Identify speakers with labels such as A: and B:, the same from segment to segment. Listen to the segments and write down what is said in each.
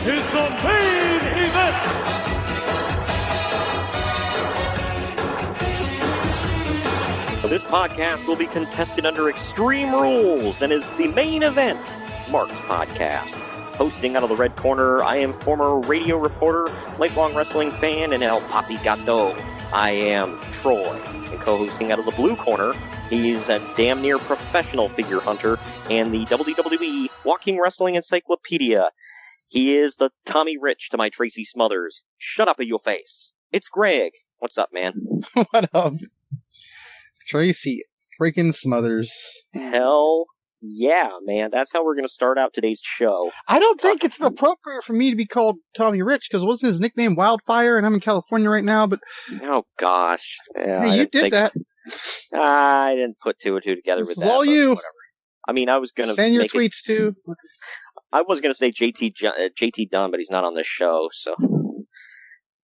A: is the main event.
B: This podcast will be contested under Extreme Rules and is the main event, Mark's podcast. Hosting out of the red corner, I am former radio reporter, lifelong wrestling fan, and El Papi Gato. I am Troy. And co-hosting out of the blue corner, he's a damn near professional figure hunter and the WWE Walking Wrestling Encyclopedia. He is the Tommy Rich to my Tracy Smothers. Shut up in your face. It's Greg. What's up, man?
C: What up? Tracy freaking Smothers.
B: Hell yeah, man. That's how we're going to start out today's show.
C: I don't think it's appropriate for me to be called Tommy Rich, because wasn't his nickname Wildfire, and I'm in California right now, but...
B: Oh, gosh. Yeah,
C: hey, you did that.
B: I didn't put two and two together with that.
C: All you.
B: Whatever. I mean, I was going to...
C: Send your tweets, too.
B: I was going to say JT Dunn, but he's not on this show, so...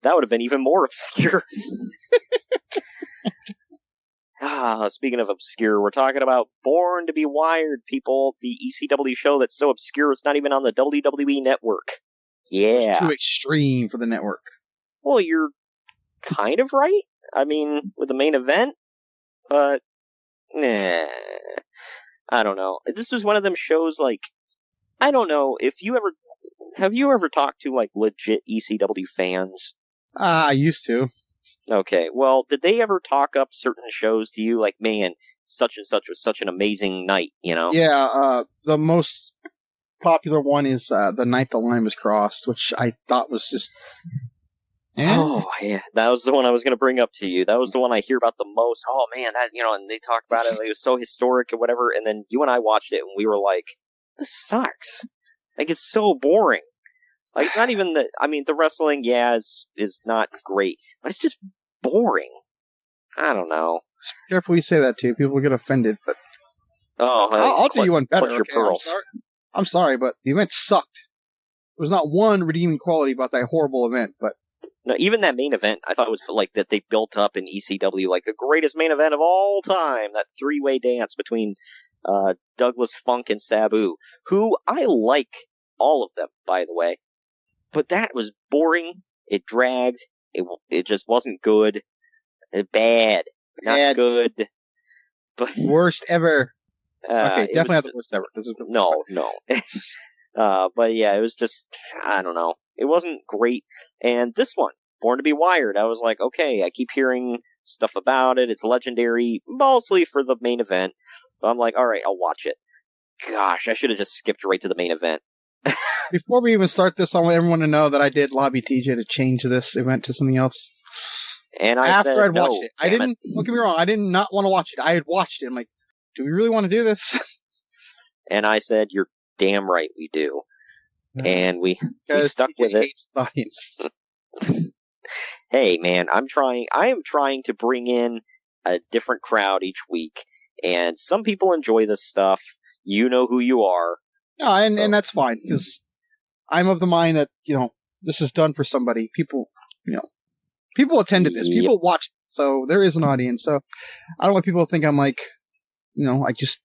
B: That would have been even more obscure. Speaking of obscure, we're talking about Born to be Wired, people. The ECW show that's so obscure it's not even on the WWE Network. Yeah.
C: It's too extreme for the network.
B: Well, you're kind of right. I mean, with the main event, but nah. I don't know. This is one of them shows, like, I don't know if have you ever talked to, like, legit ECW fans?
C: I used to.
B: Okay, well, did they ever talk up certain shows to you? Like, man, such and such was such an amazing night, you know?
C: Yeah, the most popular one is the night the line was crossed, which I thought was just...
B: Oh, yeah, that was the one I was going to bring up to you. That was the one I hear about the most. Oh, man, that, you know, and they talk about it, like, it was so historic and whatever, and then you and I watched it, and we were like, this sucks. Like, it's so boring. Like, it's not even the... I mean, the wrestling, yeah, is not great, but it's just boring. I don't know.
C: Careful you say that, too. People will get offended, but...
B: Oh,
C: I'll do you one better.
B: Clutch your pearls.
C: I'm sorry, but the event sucked. There was not one redeeming quality about that horrible event, but...
B: No, even that main event, I thought it was like that they built up in ECW, like the greatest main event of all time. That three-way dance between Douglas Funk and Sabu, who I like all of them, by the way. But that was boring. It dragged. It just wasn't good. Bad. Not good. But
C: worst ever. Okay, definitely not the worst ever.
B: No. But yeah, it was just, I don't know. It wasn't great. And this one, Born to be Wired, I was like, okay, I keep hearing stuff about it. It's legendary, mostly for the main event. So I'm like, all right, I'll watch it. Gosh, I should have just skipped right to the main event.
C: Before we even start this, I want everyone to know that I did lobby TJ to change this event to something else.
B: And
C: after I'd watched it.
B: Don't
C: get me wrong, I did not want to watch it. I had watched it. I'm like, do we really want to do this?
B: And I said, you're damn right we do. And we stuck with it.
C: Hates the audience.
B: Hey, man, I am trying to bring in a different crowd each week. And some people enjoy this stuff. You know who you are.
C: No, and that's fine, because I'm of the mind that, you know, this is done for somebody. People attended this. People watched, so there is an audience. So I don't want people to think I'm like, you know, I just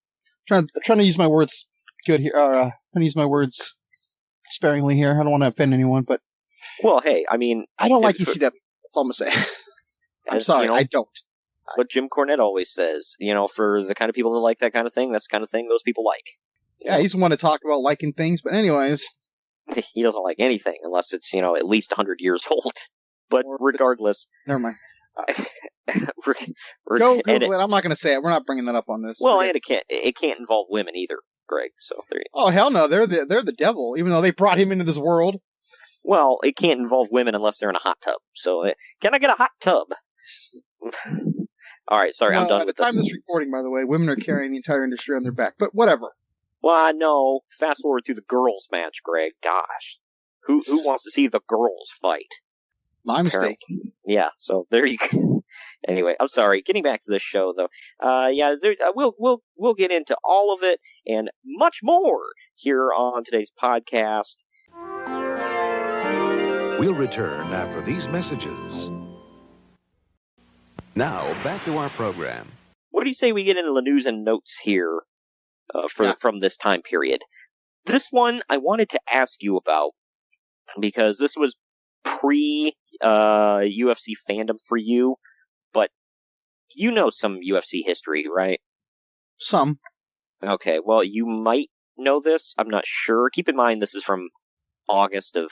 C: trying to use my words good here. Trying to use my words sparingly here. I don't want to offend anyone, but
B: well, hey, I mean,
C: I don't like ECW. That's all I'm gonna say. I'm sorry, you know, I don't.
B: What Jim Cornette always says, you know, for the kind of people that like that kind of thing, that's the kind of thing those people like.
C: Yeah, he's the one to talk about liking things, but anyways.
B: He doesn't like anything unless it's, you know, at least 100 years old. But regardless.
C: Never mind. Go Google it. I'm not going to say it. We're not bringing that up on this.
B: Well, and it can't involve women either, Greg. So there you go.
C: Oh, hell no. They're the devil, even though they brought him into this world.
B: Well, it can't involve women unless they're in a hot tub. So, can I get a hot tub? All right, sorry, I'm done with
C: this. At the time of this recording, by the way, women are carrying the entire industry on their back. But whatever.
B: Well, I know. Fast forward to the girls' match, Greg. Gosh. Who wants to see the girls fight?
C: My mistake.
B: Yeah, so there you go. Anyway, I'm sorry. Getting back to the show, though. We'll get into all of it and much more here on today's podcast.
D: We'll return after these messages. Now, back to our program.
B: What do you say we get into the news and notes here from this time period? This one I wanted to ask you about because this was pre-UFC fandom for you, but you know some UFC history, right?
C: Some.
B: Okay, well, you might know this. I'm not sure. Keep in mind, this is from August of,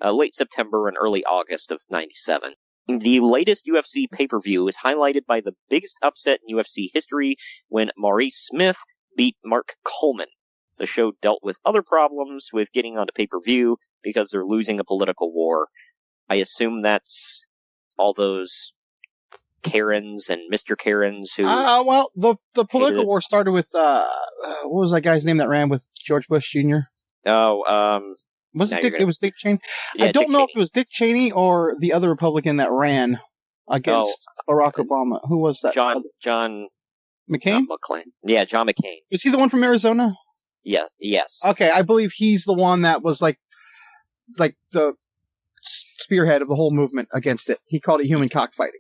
B: late September and early August of 97. The latest UFC pay-per-view is highlighted by the biggest upset in UFC history when Maurice Smith beat Mark Coleman. The show dealt with other problems with getting onto pay-per-view because they're losing a political war. I assume that's all those Karens and Mr. Karens who...
C: Well, the political war started with, what was that guy's name that ran with George Bush Jr.?
B: Oh,
C: Was it Dick? It was Dick Cheney.
B: Yeah,
C: I don't
B: Dick
C: know
B: Cheney.
C: if it was Dick Cheney or the other Republican that ran against Barack Obama. Who was that?
B: John
C: McCain?
B: McClain. Yeah, John McCain.
C: Was he the one from Arizona?
B: Yeah, yes.
C: Okay, I believe he's the one that was like the spearhead of the whole movement against it. He called it human cockfighting.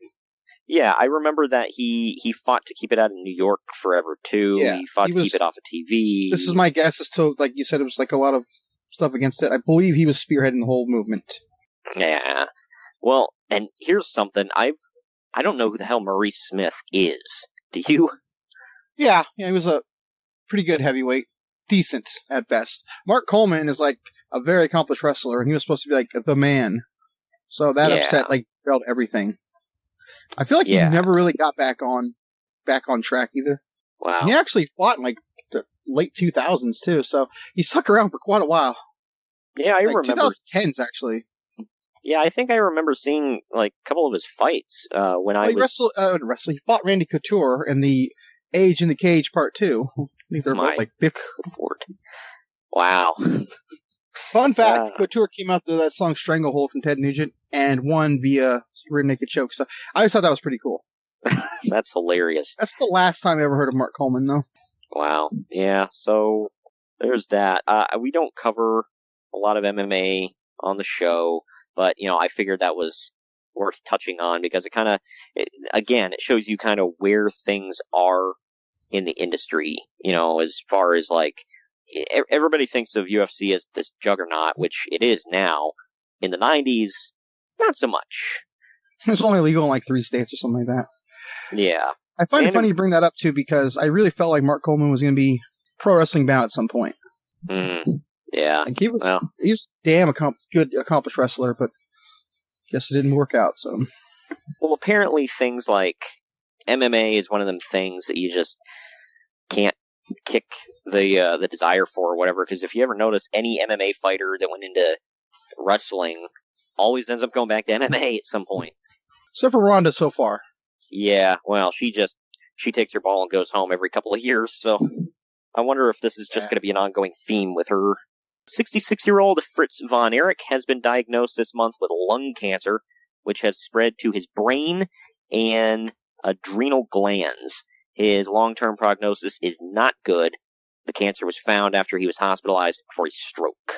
B: Yeah, I remember that he fought to keep it out of New York forever, too.
C: Yeah,
B: he fought to keep it off of TV.
C: This is my guess as to, like you said, it was like a lot of stuff against it. I believe he was spearheading the whole movement.
B: Yeah. Well, and here's something. I don't know who the hell Maurice Smith is. Do you?
C: Yeah, he was a pretty good heavyweight. Decent, at best. Mark Coleman is like a very accomplished wrestler, and he was supposed to be like the man. So that upset like derailed everything. I feel like he never really got back on track either.
B: Wow.
C: And he actually fought in like the late 2000s too, so he stuck around for quite a while.
B: Yeah, I remember
C: 2010s actually.
B: Yeah, I think I remember seeing like a couple of his fights when I was
C: he fought Randy Couture in the Age in the Cage Part 2. I think they're both like 50.
B: Wow.
C: Fun fact, Couture came out to that song Stranglehold from Ted Nugent and won via rear naked choke. So I just thought that was pretty cool.
B: That's hilarious.
C: That's the last time I ever heard of Mark Coleman, though.
B: Wow. Yeah, so there's that. We don't cover a lot of MMA on the show, but, I figured that was worth touching on because it kind of, again, it shows you kind of where things are in the industry, as far as like, everybody thinks of UFC as this juggernaut, which it is now. In the 90s, not so much.
C: It was only legal in like 3 states or something like that.
B: Yeah.
C: I find it funny you bring that up too because I really felt like Mark Coleman was going to be pro wrestling bound at some point.
B: Yeah.
C: Like he's damn good accomplished wrestler, but guess it didn't work out. So,
B: well, apparently things like MMA is one of them things that you just can't kick the desire for or whatever. Because if you ever notice, any MMA fighter that went into wrestling always ends up going back to MMA at some point.
C: Except for Ronda so far.
B: Yeah, well, she takes her ball and goes home every couple of years, so I wonder if this is just going to be an ongoing theme with her. 66-year-old Fritz von Erich has been diagnosed this month with lung cancer, which has spread to his brain and adrenal glands. His long-term prognosis is not good. The cancer was found after he was hospitalized for a stroke.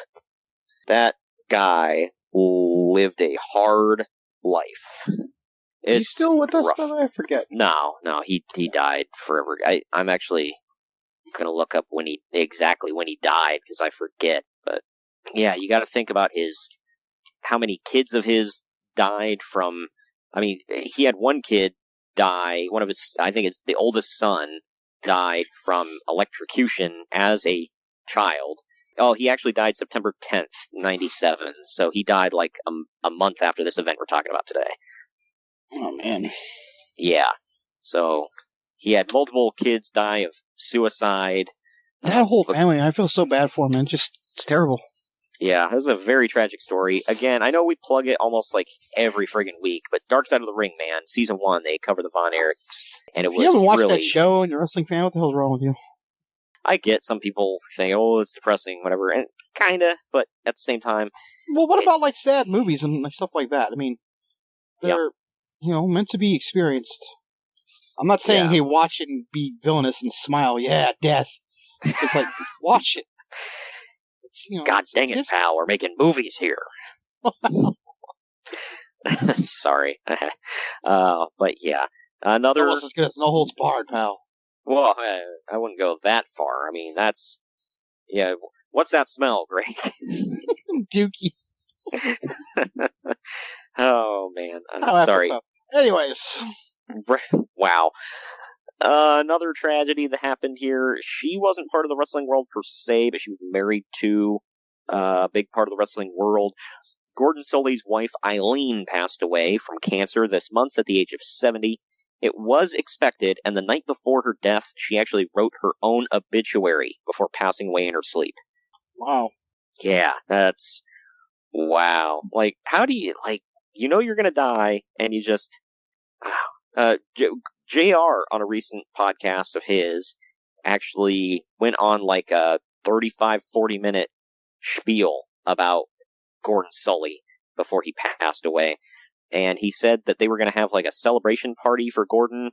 B: That guy lived a hard life.
C: He's still with us, but I forget.
B: No, he died forever. I'm actually gonna look up exactly when he died because I forget. But yeah, you got to think about how many kids of his died from. I mean, he had one kid die. One of his, I think it's the oldest son, died from electrocution as a child. Oh, he actually died September 10th, 97. So he died like a month after this event we're talking about today.
C: Oh, man.
B: Yeah. So he had multiple kids die of suicide.
C: That whole family, I feel so bad for him, man. It's terrible.
B: Yeah, it was a very tragic story. Again, I know we plug it almost like every friggin' week, but Dark Side of the Ring, man, season 1, they cover the Von Erichs. And it was.
C: If you haven't watched that show and you're a wrestling fan, what the hell's wrong with you?
B: I get some people saying, oh, it's depressing, whatever, and kinda, but at the same time.
C: Well, what about like sad movies and like stuff like that? I mean, they're meant to be experienced. I'm not saying, hey, watch it and be villainous and smile. Yeah, death. It's like, watch it.
B: God dang it, pal. We're making movies here. Sorry. But yeah. Another.
C: Almost as good as No Holds Barred, pal.
B: Well, I wouldn't go that far. I mean, that's. Yeah. What's that smell, Greg?
C: Dookie.
B: Oh, man. I'm
C: How
B: sorry.
C: apropos. Anyways.
B: Wow. Another tragedy that happened here. She wasn't part of the wrestling world per se, but she was married to a big part of the wrestling world. Gordon Solie's wife, Eileen, passed away from cancer this month at the age of 70. It was expected, and the night before her death, she actually wrote her own obituary before passing away in her sleep.
C: Wow.
B: Yeah, that's... Wow. Like, how do you... Like, you know you're gonna die, and you just... JR, on a recent podcast of his, actually went on like a 35, 40-minute spiel about Gordon Sully before he passed away. And he said that they were going to have like a celebration party for Gordon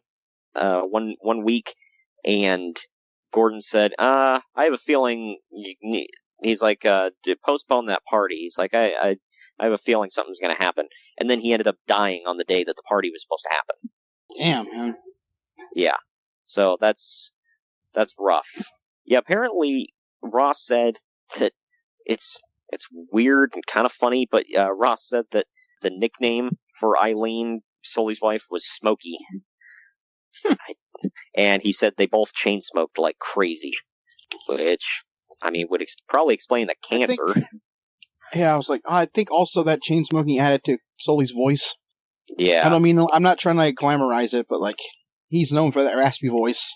B: one week. And Gordon said, I have a feeling he's like, to postpone that party. He's like, I have a feeling something's going to happen. And then he ended up dying on the day that the party was supposed to happen.
C: Damn, man.
B: Yeah. So that's rough. Yeah, apparently Ross said that it's weird and kind of funny, but Ross said that the nickname for Eileen, Sully's wife, was Smokey. And he said they both chain smoked like crazy, which, I mean, would probably explain the cancer.
C: I was like, I think also that chain smoking added to Sully's voice.
B: Yeah.
C: I don't mean, I'm not trying to like glamorize it, but like, he's known for that raspy voice.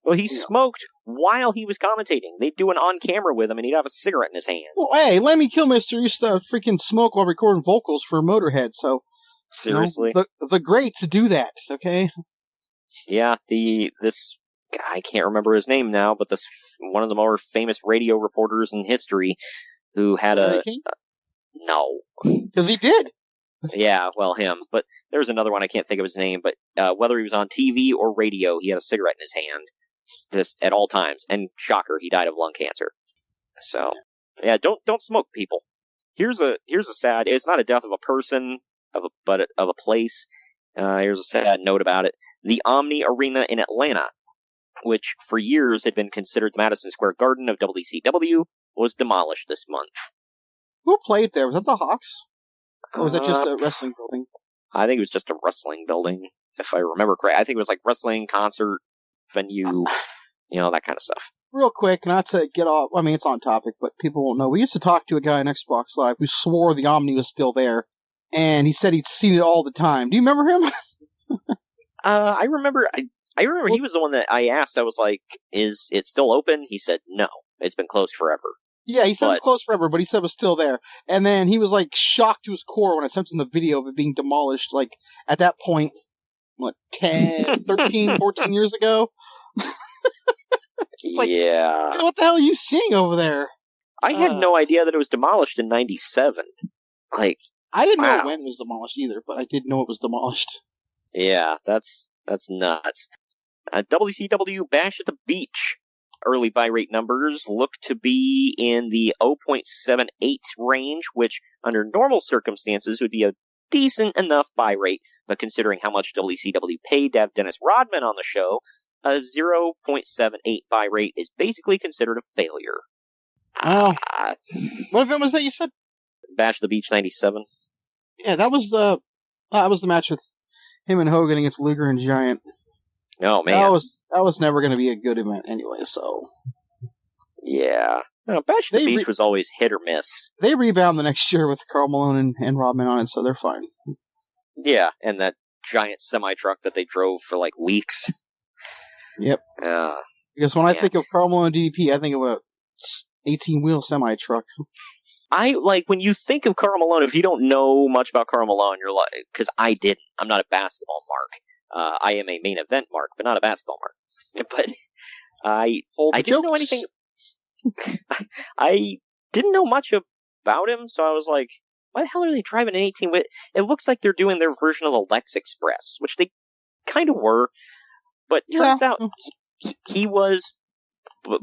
B: Well, he smoked while he was commentating. They'd do an on-camera with him, and he'd have a cigarette in his hand.
C: Well, hey, let me kill Mr. used to freaking smoke while recording vocals for Motorhead, so...
B: Seriously?
C: You know, the greats do that, okay?
B: Yeah, this guy, I can't remember his name now, but this one of the more famous radio reporters in history who had no.
C: Because he did.
B: Yeah, well, him. But there was another one, I can't think of his name, but whether he was on TV or radio, he had a cigarette in his hand. Just at all times. And shocker, he died of lung cancer. So, yeah, don't smoke, people. Here's a sad, it's not a death of a person, but of a place. Here's a sad note about it. The Omni Arena in Atlanta, which for years had been considered the Madison Square Garden of WCW, was demolished this month.
C: Who played there? Was that the Hawks? Or was that just a wrestling building?
B: I think it was just a wrestling building, if I remember correct. I think it was like wrestling, concert, venue, that kind of stuff.
C: Real quick, not to get off, I mean, it's on topic, but people won't know. We used to talk to a guy on Xbox Live who swore the Omni was still there, and he said he'd seen it all the time. Do you remember him?
B: I remember he was the one that I asked. I was like, is it still open? He said, no, it's been closed forever.
C: Yeah, he said it was closed forever, but he said it was still there. And then he was, like, shocked to his core when I sent him the video of it being demolished, like, at that point, 10, 13, 14 years ago? Like,
B: yeah.
C: What the hell are you seeing over there?
B: I had no idea that it was demolished in 97. Like,
C: I didn't know when it was demolished either, but I did know it was demolished.
B: Yeah, that's nuts. WCW Bash at the Beach. Early buy rate numbers look to be in the 0.78 range, which under normal circumstances would be a decent enough buy rate, but considering how much WCW paid to have Dennis Rodman on the show, a 0.78 buy rate is basically considered a failure.
C: What event was that you said?
B: Bash at the Beach 97.
C: Yeah, that was the match with him and Hogan against Luger and Giant.
B: Oh, man.
C: That was never going to be a good event anyway, so...
B: Yeah. No, Bash at the Beach was always hit or miss.
C: They rebound the next year with Karl Malone and Rodman on it, so they're fine.
B: Yeah, and that giant semi-truck that they drove for, like, weeks.
C: Yep. Because when I think of Karl Malone and DDP, I think of a 18-wheel semi-truck.
B: When you think of Karl Malone, if you don't know much about Karl Malone, you're like... Because I didn't. I'm not a basketball mark. I am a main event mark, but not a basketball mark. But I didn't know anything. I didn't know much about him, so I was like, why the hell are they driving an 18? It looks like they're doing their version of the Lex Express, which they kind of were. But turns out he was,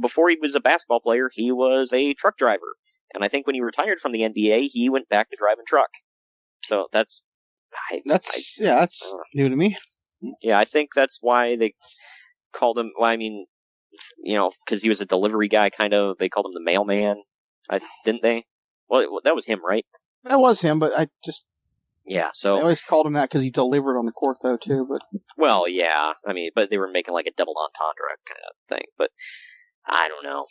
B: before he was a basketball player, he was a truck driver. And I think when he retired from the NBA, he went back to driving truck. So that's new to me. Yeah, I think that's why they called him, because he was a delivery guy, kind of, they called him the mailman, didn't they? Well, that was him, right?
C: That was him, but
B: Yeah,
C: I
B: so,
C: always called him that because he delivered on the court, though, too. But
B: well, yeah, I mean, but they were making like a double entendre kind of thing, but I don't know.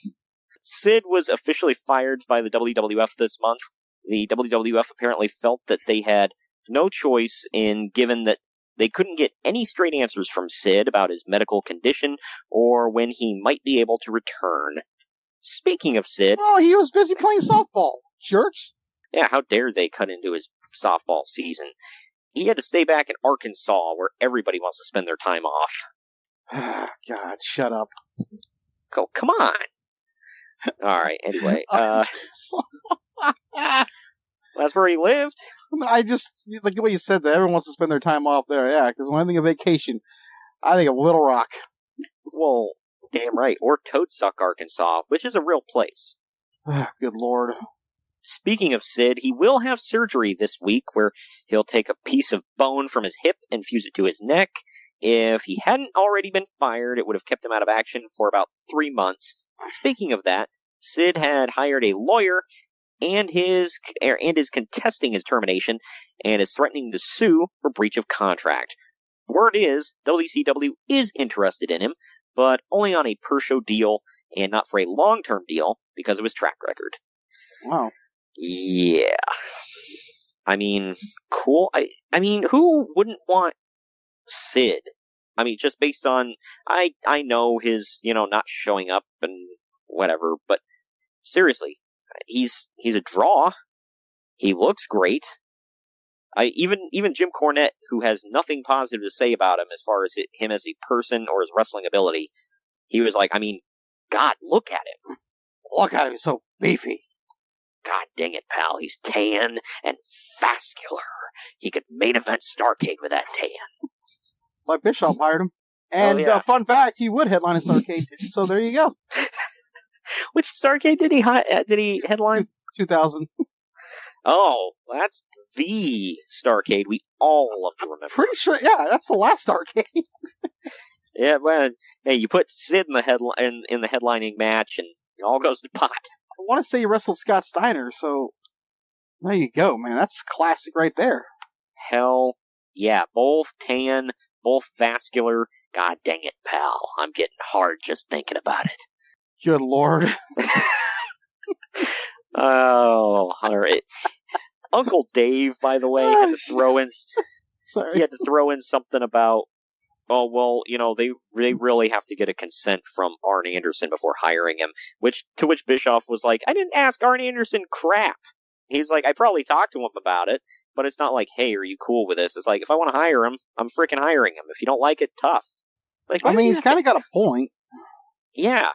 B: Sid was officially fired by the WWF this month. The WWF apparently felt that they had no choice given that they couldn't get any straight answers from Sid about his medical condition or when he might be able to return. Speaking of Sid...
C: Oh, he was busy playing softball, jerks.
B: Yeah, how dare they cut into his softball season. He had to stay back in Arkansas, where everybody wants to spend their time off.
C: God, shut up.
B: Go, come on! Alright, anyway. That's where he lived.
C: I just, like the way you said that, everyone wants to spend their time off there. Yeah, because when I think of vacation, I think of Little Rock.
B: Well, damn right. Or Toadsuck, Arkansas, which is a real place.
C: Good Lord.
B: Speaking of Sid, he will have surgery this week where he'll take a piece of bone from his hip and fuse it to his neck. If he hadn't already been fired, it would have kept him out of action for about 3 months. Speaking of that, Sid had hired a lawyer and is contesting his termination and is threatening to sue for breach of contract. Word is, WCW is interested in him, but only on a per-show deal and not for a long-term deal because of his track record.
C: Wow.
B: Yeah. I mean, cool. I mean, who wouldn't want Sid? I mean, just based on, I know his, not showing up and whatever, but seriously, he's a draw. He looks great. Even Jim Cornette, who has nothing positive to say about him as far as him as a person or his wrestling ability, he was like, I mean, God, look at him.
C: Look at him, he's so beefy.
B: God dang it, pal. He's tan and vascular. He could main event Starrcade with that tan.
C: Like Bischoff hired him. And fun fact, he would headline a Starrcade, so there you go.
B: Which Starrcade did he headline?
C: 2000.
B: Oh, that's the Starrcade we all love to remember.
C: Pretty sure, yeah, that's the last Starrcade.
B: Yeah, well, hey, you put Sid in the headlining match, and it all goes to pot.
C: I want to say he wrestled Scott Steiner, so there you go, man. That's classic right there.
B: Hell yeah, both tan, both vascular. God dang it, pal. I'm getting hard just thinking about it.
C: Good Lord.
B: Oh, all right. Uncle Dave, by the way, had to throw in.
C: Sorry.
B: He had to throw in something about, oh, well, they really have to get a consent from Arn Anderson before hiring him, to which Bischoff was like, I didn't ask Arn Anderson crap. He's like, I probably talked to him about it, but it's not like, hey, are you cool with this? It's like, if I want to hire him, I'm freaking hiring him. If you don't like it, tough. Like,
C: I mean, he's kind of got a point.
B: Yeah.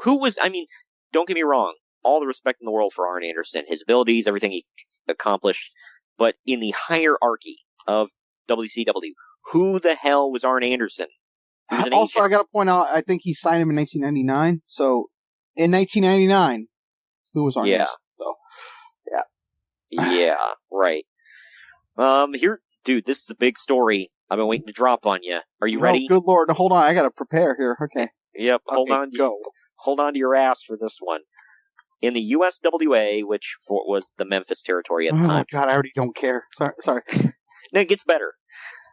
B: Don't get me wrong. All the respect in the world for Arn Anderson, his abilities, everything he accomplished, but in the hierarchy of WCW, who the hell was Arn Anderson?
C: Also, I got to point out, I think he signed him in 1999. So, in 1999, who was Arn Anderson? So, yeah.
B: Yeah, right. Here, dude, this is a big story. I've been waiting to drop on you. Are you ready?
C: Good Lord. No, hold on. I got to prepare here. Okay.
B: Yep.
C: Go.
B: Hold on to your ass for this one. In the USWA, which was the Memphis territory at the time.
C: Oh, God, I already don't care. Sorry.
B: No, it gets better.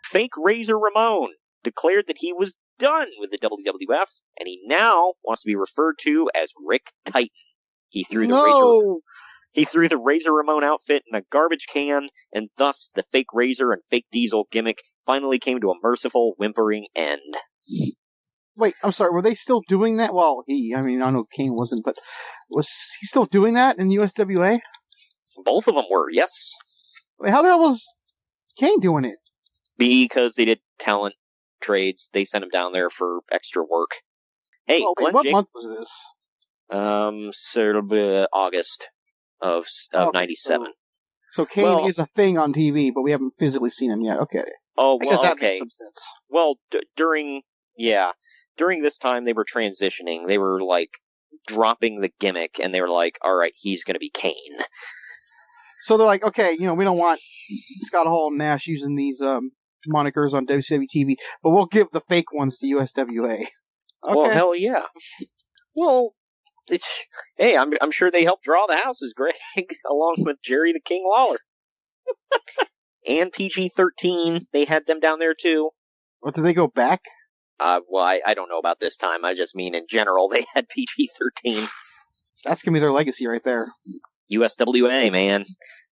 B: Fake Razor Ramon declared that he was done with the WWF, and he now wants to be referred to as Rick Titan. He threw the Razor Ramon outfit in a garbage can, and thus the fake Razor and fake Diesel gimmick finally came to a merciful, whimpering end.
C: Wait, I'm sorry, were they still doing that? Well, I know Kane wasn't, but was he still doing that in USWA?
B: Both of them were, yes.
C: Wait, how the hell was Kane doing it?
B: Because they did talent trades. They sent him down there for extra work. Hey,
C: what month was this?
B: So it'll be August of 97.
C: So Kane is a thing on TV, but we haven't physically seen him yet. Okay.
B: Oh, well,
C: that makes some sense.
B: Well, during this time they were transitioning. They were like dropping the gimmick, and they were like, all right, he's going to be Kane.
C: So they're like, okay, we don't want Scott Hall and Nash using these monikers on WCW TV, but we'll give the fake ones to USWA. Okay.
B: Well, hell yeah. Well, hey, I'm sure they helped draw the houses, Greg, along with Jerry the King Lawler. And PG-13, they had them down there too.
C: What, did they go back?
B: Well, I don't know about this time. I just mean in general, they had PG-13.
C: That's going to be their legacy right there.
B: USWA, man.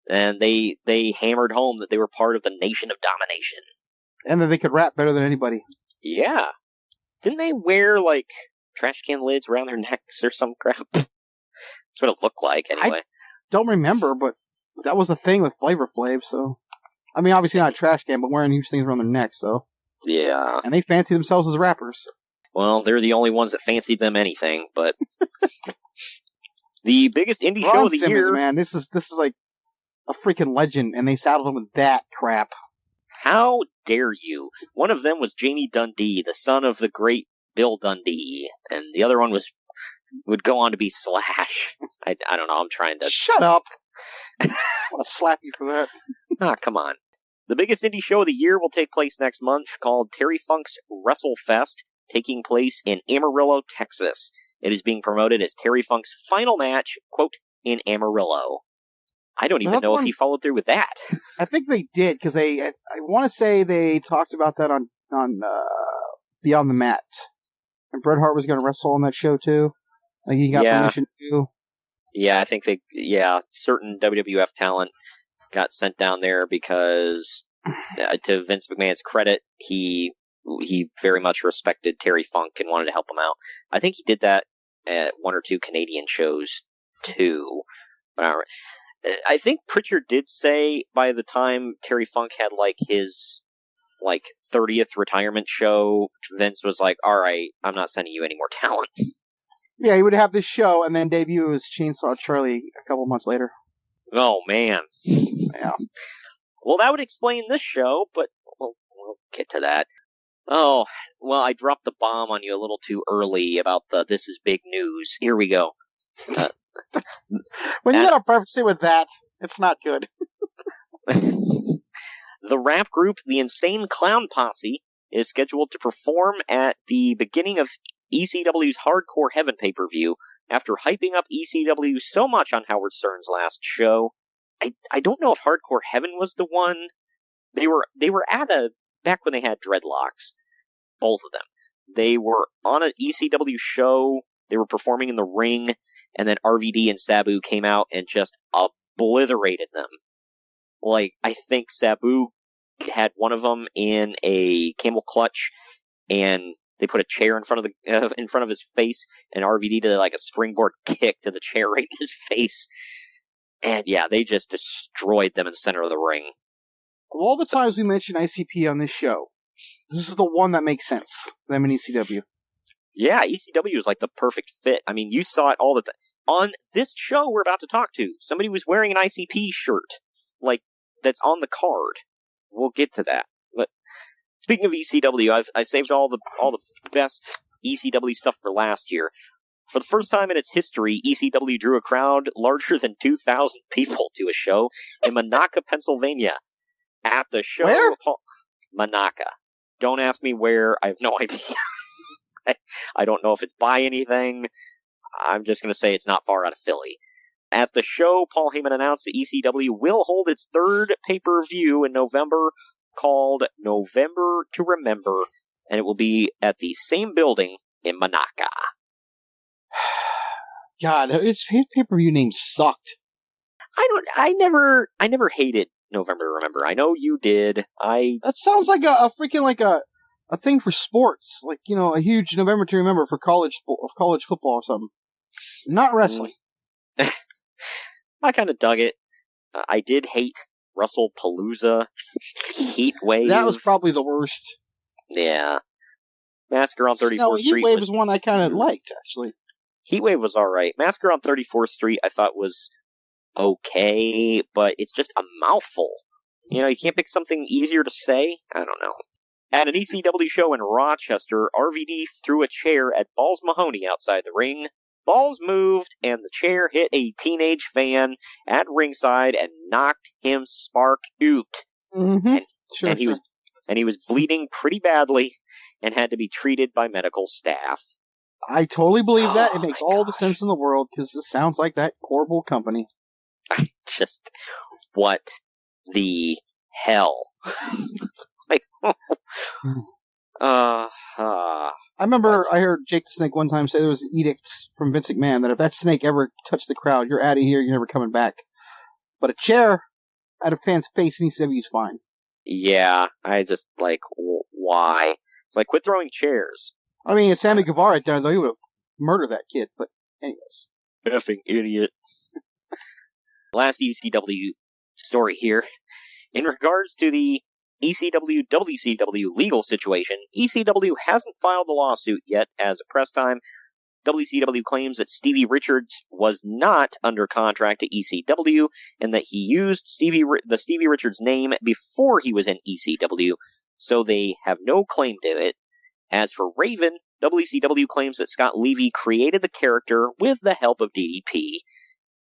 B: And they hammered home that they were part of the Nation of Domination.
C: And that they could rap better than anybody.
B: Yeah. Didn't they wear, like, trash can lids around their necks or some crap? That's what it looked like, anyway.
C: I don't remember, but that was the thing with Flavor Flav, so... I mean, obviously not a trash can, but wearing huge things around their necks, so...
B: Yeah.
C: And they fancy themselves as rappers.
B: Well, they're the only ones that fancied them anything, but... The biggest indie show of the
C: Simmons,
B: year...
C: man, this is like a freaking legend, and they saddled him with that crap.
B: How dare you? One of them was Jamie Dundee, the son of the great Bill Dundee, and the other one would go on to be Slash. I don't know, I'm trying to...
C: Shut up! I want to slap you for that.
B: Come on. The biggest indie show of the year will take place next month, called Terry Funk's WrestleFest, taking place in Amarillo, Texas. It is being promoted as Terry Funk's final match, quote, in Amarillo. I don't even know if he followed through with that. I
C: think they did, because I want to say they talked about that on Beyond the Mat. And Bret Hart was going to wrestle on that show, too. Like, he got permission to.
B: Yeah, I think certain WWF talent got sent down there because, to Vince McMahon's credit, he very much respected Terry Funk and wanted to help him out. I think he did that at one or two Canadian shows, too. I think Pritchard did say by the time Terry Funk had, like, his, like, 30th retirement show, Vince was like, all right, I'm not sending you any more talent.
C: Yeah, he would have this show and then debut as Chainsaw Charlie a couple months later.
B: Oh, man.
C: Yeah.
B: Well, that would explain this show, but we'll get to that. Oh, well, I dropped the bomb on you a little too early about the this is big news. Here we go.
C: When you got a preface with that, it's not good.
B: The rap group, the Insane Clown Posse, is scheduled to perform at the beginning of ECW's Hardcore Heaven pay-per-view after hyping up ECW so much on Howard Stern's last show. I don't know if Hardcore Heaven was the one. They were at back when they had dreadlocks, both of them. They were on an ECW show, they were performing in the ring, and then RVD and Sabu came out and just obliterated them. Like, I think Sabu had one of them in a camel clutch, and they put a chair in front of his face, and RVD did like a springboard kick to the chair right in his face. And yeah, they just destroyed them in the center of the ring.
C: Of all the times we mention ICP on this show, this is the one that makes sense. Them in ECW.
B: Yeah, ECW is like the perfect fit. I mean, you saw it all the time. On this show we're about to talk to, somebody was wearing an ICP shirt, like, that's on the card. We'll get to that. But speaking of ECW, I saved all the best ECW stuff for last year. For the first time in its history, ECW drew a crowd larger than 2,000 people to a show in Monaca, Pennsylvania. At the show...
C: Where?
B: Monaca. Don't ask me where. I have no idea. I don't know if it's by anything. I'm just going to say it's not far out of Philly. At the show, Paul Heyman announced that ECW will hold its third pay-per-view in November called November to Remember, and it will be at the same building in Monaca.
C: God, his pay-per-view name sucked.
B: I never hated November to Remember. I know you did.
C: That sounds like a freaking like a thing for sports, like, you know, a huge November to Remember for college football or something. Not wrestling.
B: I kind of dug it. I did hate WrestlePalooza, Heat Wave.
C: That was probably the worst.
B: Yeah. Massacre on 34th
C: no,
B: Street.
C: Heat Wave was one I kind of liked, actually.
B: Heat Wave was alright. Massacre on 34th Street I thought was okay, but it's just a mouthful. You know, you can't pick something easier to say? I don't know. At an ECW show in Rochester, RVD threw a chair at Balls Mahoney outside the ring. Balls moved, and the chair hit a teenage fan at ringside and knocked him spark out.
C: Mm-hmm.
B: He was bleeding pretty badly and had to be treated by medical staff.
C: I totally believe that. It makes all the sense in the world, because it sounds like that horrible company.
B: Just, what the hell? Like,
C: I remember I heard Jake the Snake one time say there was an edict from Vince McMahon that if that snake ever touched the crowd, you're out of here, you're never coming back. But a chair at a fan's face in ECW is fine.
B: yeah, I just, like, why? It's like, quit throwing chairs.
C: I mean, if Sammy Guevara had done it, though, he would have murdered that kid. But anyways.
B: Effing idiot. Last ECW story here. In regards to the ECW WCW legal situation, ECW hasn't filed a lawsuit yet. As of press time, WCW claims that Stevie Richards was not under contract to ECW and that he used the Stevie Richards name before he was in ECW, so they have no claim to it. As for Raven, WCW claims that Scott Levy created the character with the help of DDP.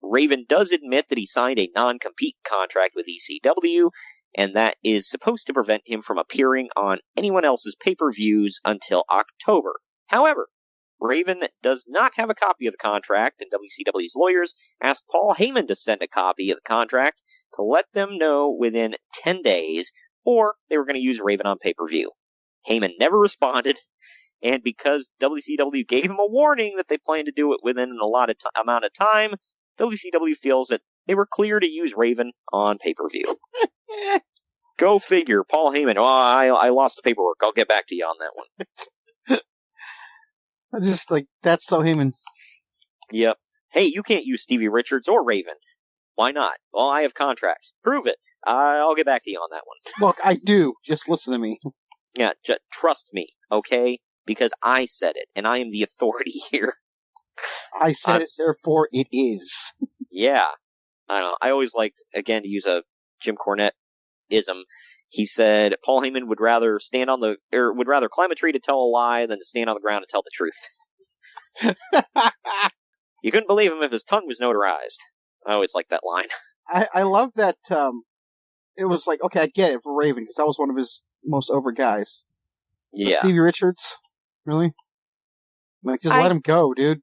B: Raven does admit that he signed a non-compete contract with ECW, and that is supposed to prevent him from appearing on anyone else's pay-per-views until October. However, Raven does not have a copy of the contract, and WCW's lawyers asked Paul Heyman to send a copy of the contract to let them know within 10 days, or they were going to use Raven on pay-per-view. Heyman never responded, and because WCW gave him a warning that they planned to do it within an allotted amount of time, WCW feels that they were clear to use Raven on pay-per-view. Go figure. Paul Heyman, I lost the paperwork. I'll get back to you on that one.
C: I just, like, that's so Heyman.
B: Yep. Hey, you can't use Stevie Richards or Raven. Why not? Well, I have contracts. Prove it. I'll get back to you on that one.
C: Look, I do. Just listen to me.
B: Yeah, just trust me, okay? Because I said it, and I am the authority here.
C: I said it, therefore it is.
B: Yeah. I don't know. I always liked, again, to use a Jim Cornette-ism. He said Paul Heyman would rather climb a tree to tell a lie than to stand on the ground and tell the truth. You couldn't believe him if his tongue was notarized. I always liked that line.
C: I love that, it was like, okay, I get it for Raven, because that was one of his most over guys.
B: Yeah.
C: But Stevie Richards? Really? Like, just let him go, dude.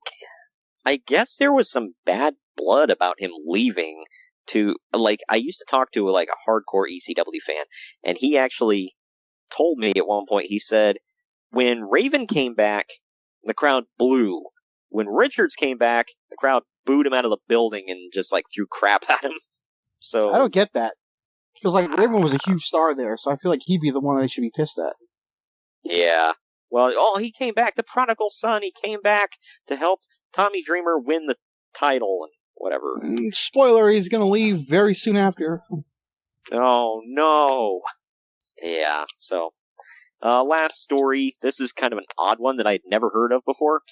B: I guess there was some bad blood about him leaving to, like, I used to talk to, like, a hardcore ECW fan, and he actually told me at one point, he said, when Raven came back, the crowd blew. When Richards came back, the crowd booed him out of the building and just, like, threw crap at him. So
C: I don't get that. Because, like, Raven was a huge star there, so I feel like he'd be the one they should be pissed at.
B: Yeah. Well, he came back, the prodigal son, he came back to help Tommy Dreamer win the title and whatever.
C: Spoiler, he's going to leave very soon after.
B: Oh, no. Yeah, so. Last story. This is kind of an odd one that I had never heard of before.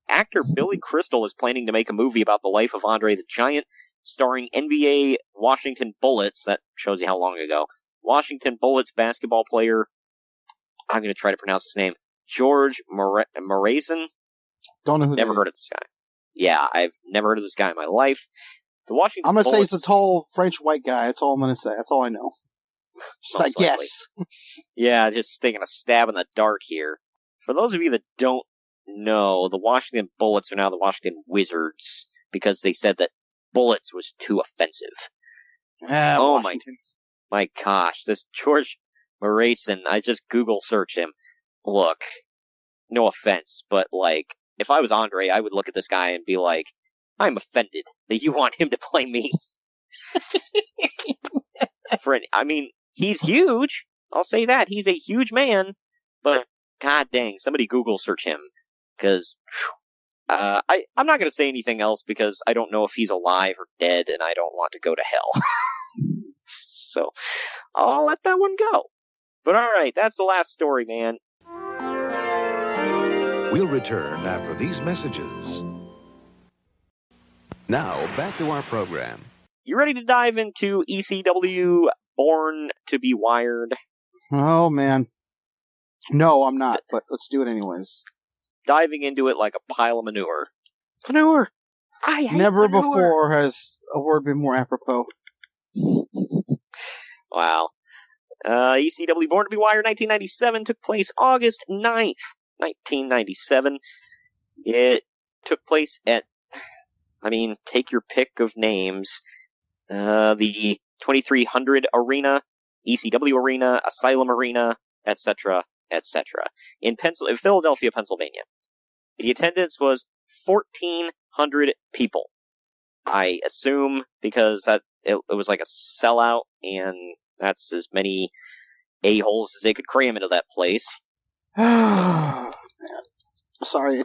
B: Actor Billy Crystal is planning to make a movie about the life of Andre the Giant, starring NBA Washington Bullets. That shows you how long ago. Washington Bullets basketball player, I'm going to try to pronounce his name, George Morrison.
C: Don't know who
B: Never heard of this guy. Yeah, I've never heard of this guy in my life. The Washington
C: I'm going to say
B: Bullets,
C: he's a tall French white guy. That's all I'm going to say. That's all I know. Just I guess.
B: Yeah, just taking a stab in the dark here. For those of you that don't know, the Washington Bullets are now the Washington Wizards because they said that Bullets was too offensive. Oh my gosh, this George Morrison, I just Google searched him. Look, no offense, but like, if I was Andre, I would look at this guy and be like, I'm offended that you want him to play me. I mean, he's huge. I'll say that. He's a huge man. But, god dang, somebody Google search him. Because, I'm not going to say anything else because I don't know if he's alive or dead and I don't want to go to hell. So, I'll let that one go. But alright, that's the last story, man.
D: We'll return after these messages. Now, back to our program.
B: You ready to dive into ECW Born to be Wired?
C: Oh, man. No, I'm not, but let's do it anyways.
B: Diving into it like a pile of manure. Manure! I hate
C: Never
B: manure.
C: before has a word been more apropos.
B: Wow. ECW Born to be Wired 1997 took place August 9th, 1997. It took place at, take your pick of names. The 2300 Arena, ECW Arena, Asylum Arena, etc., etc. In Philadelphia, Pennsylvania. The attendance was 1,400 people. I assume because it was like a sellout, and that's as many a-holes as they could cram into that place.
C: Sorry.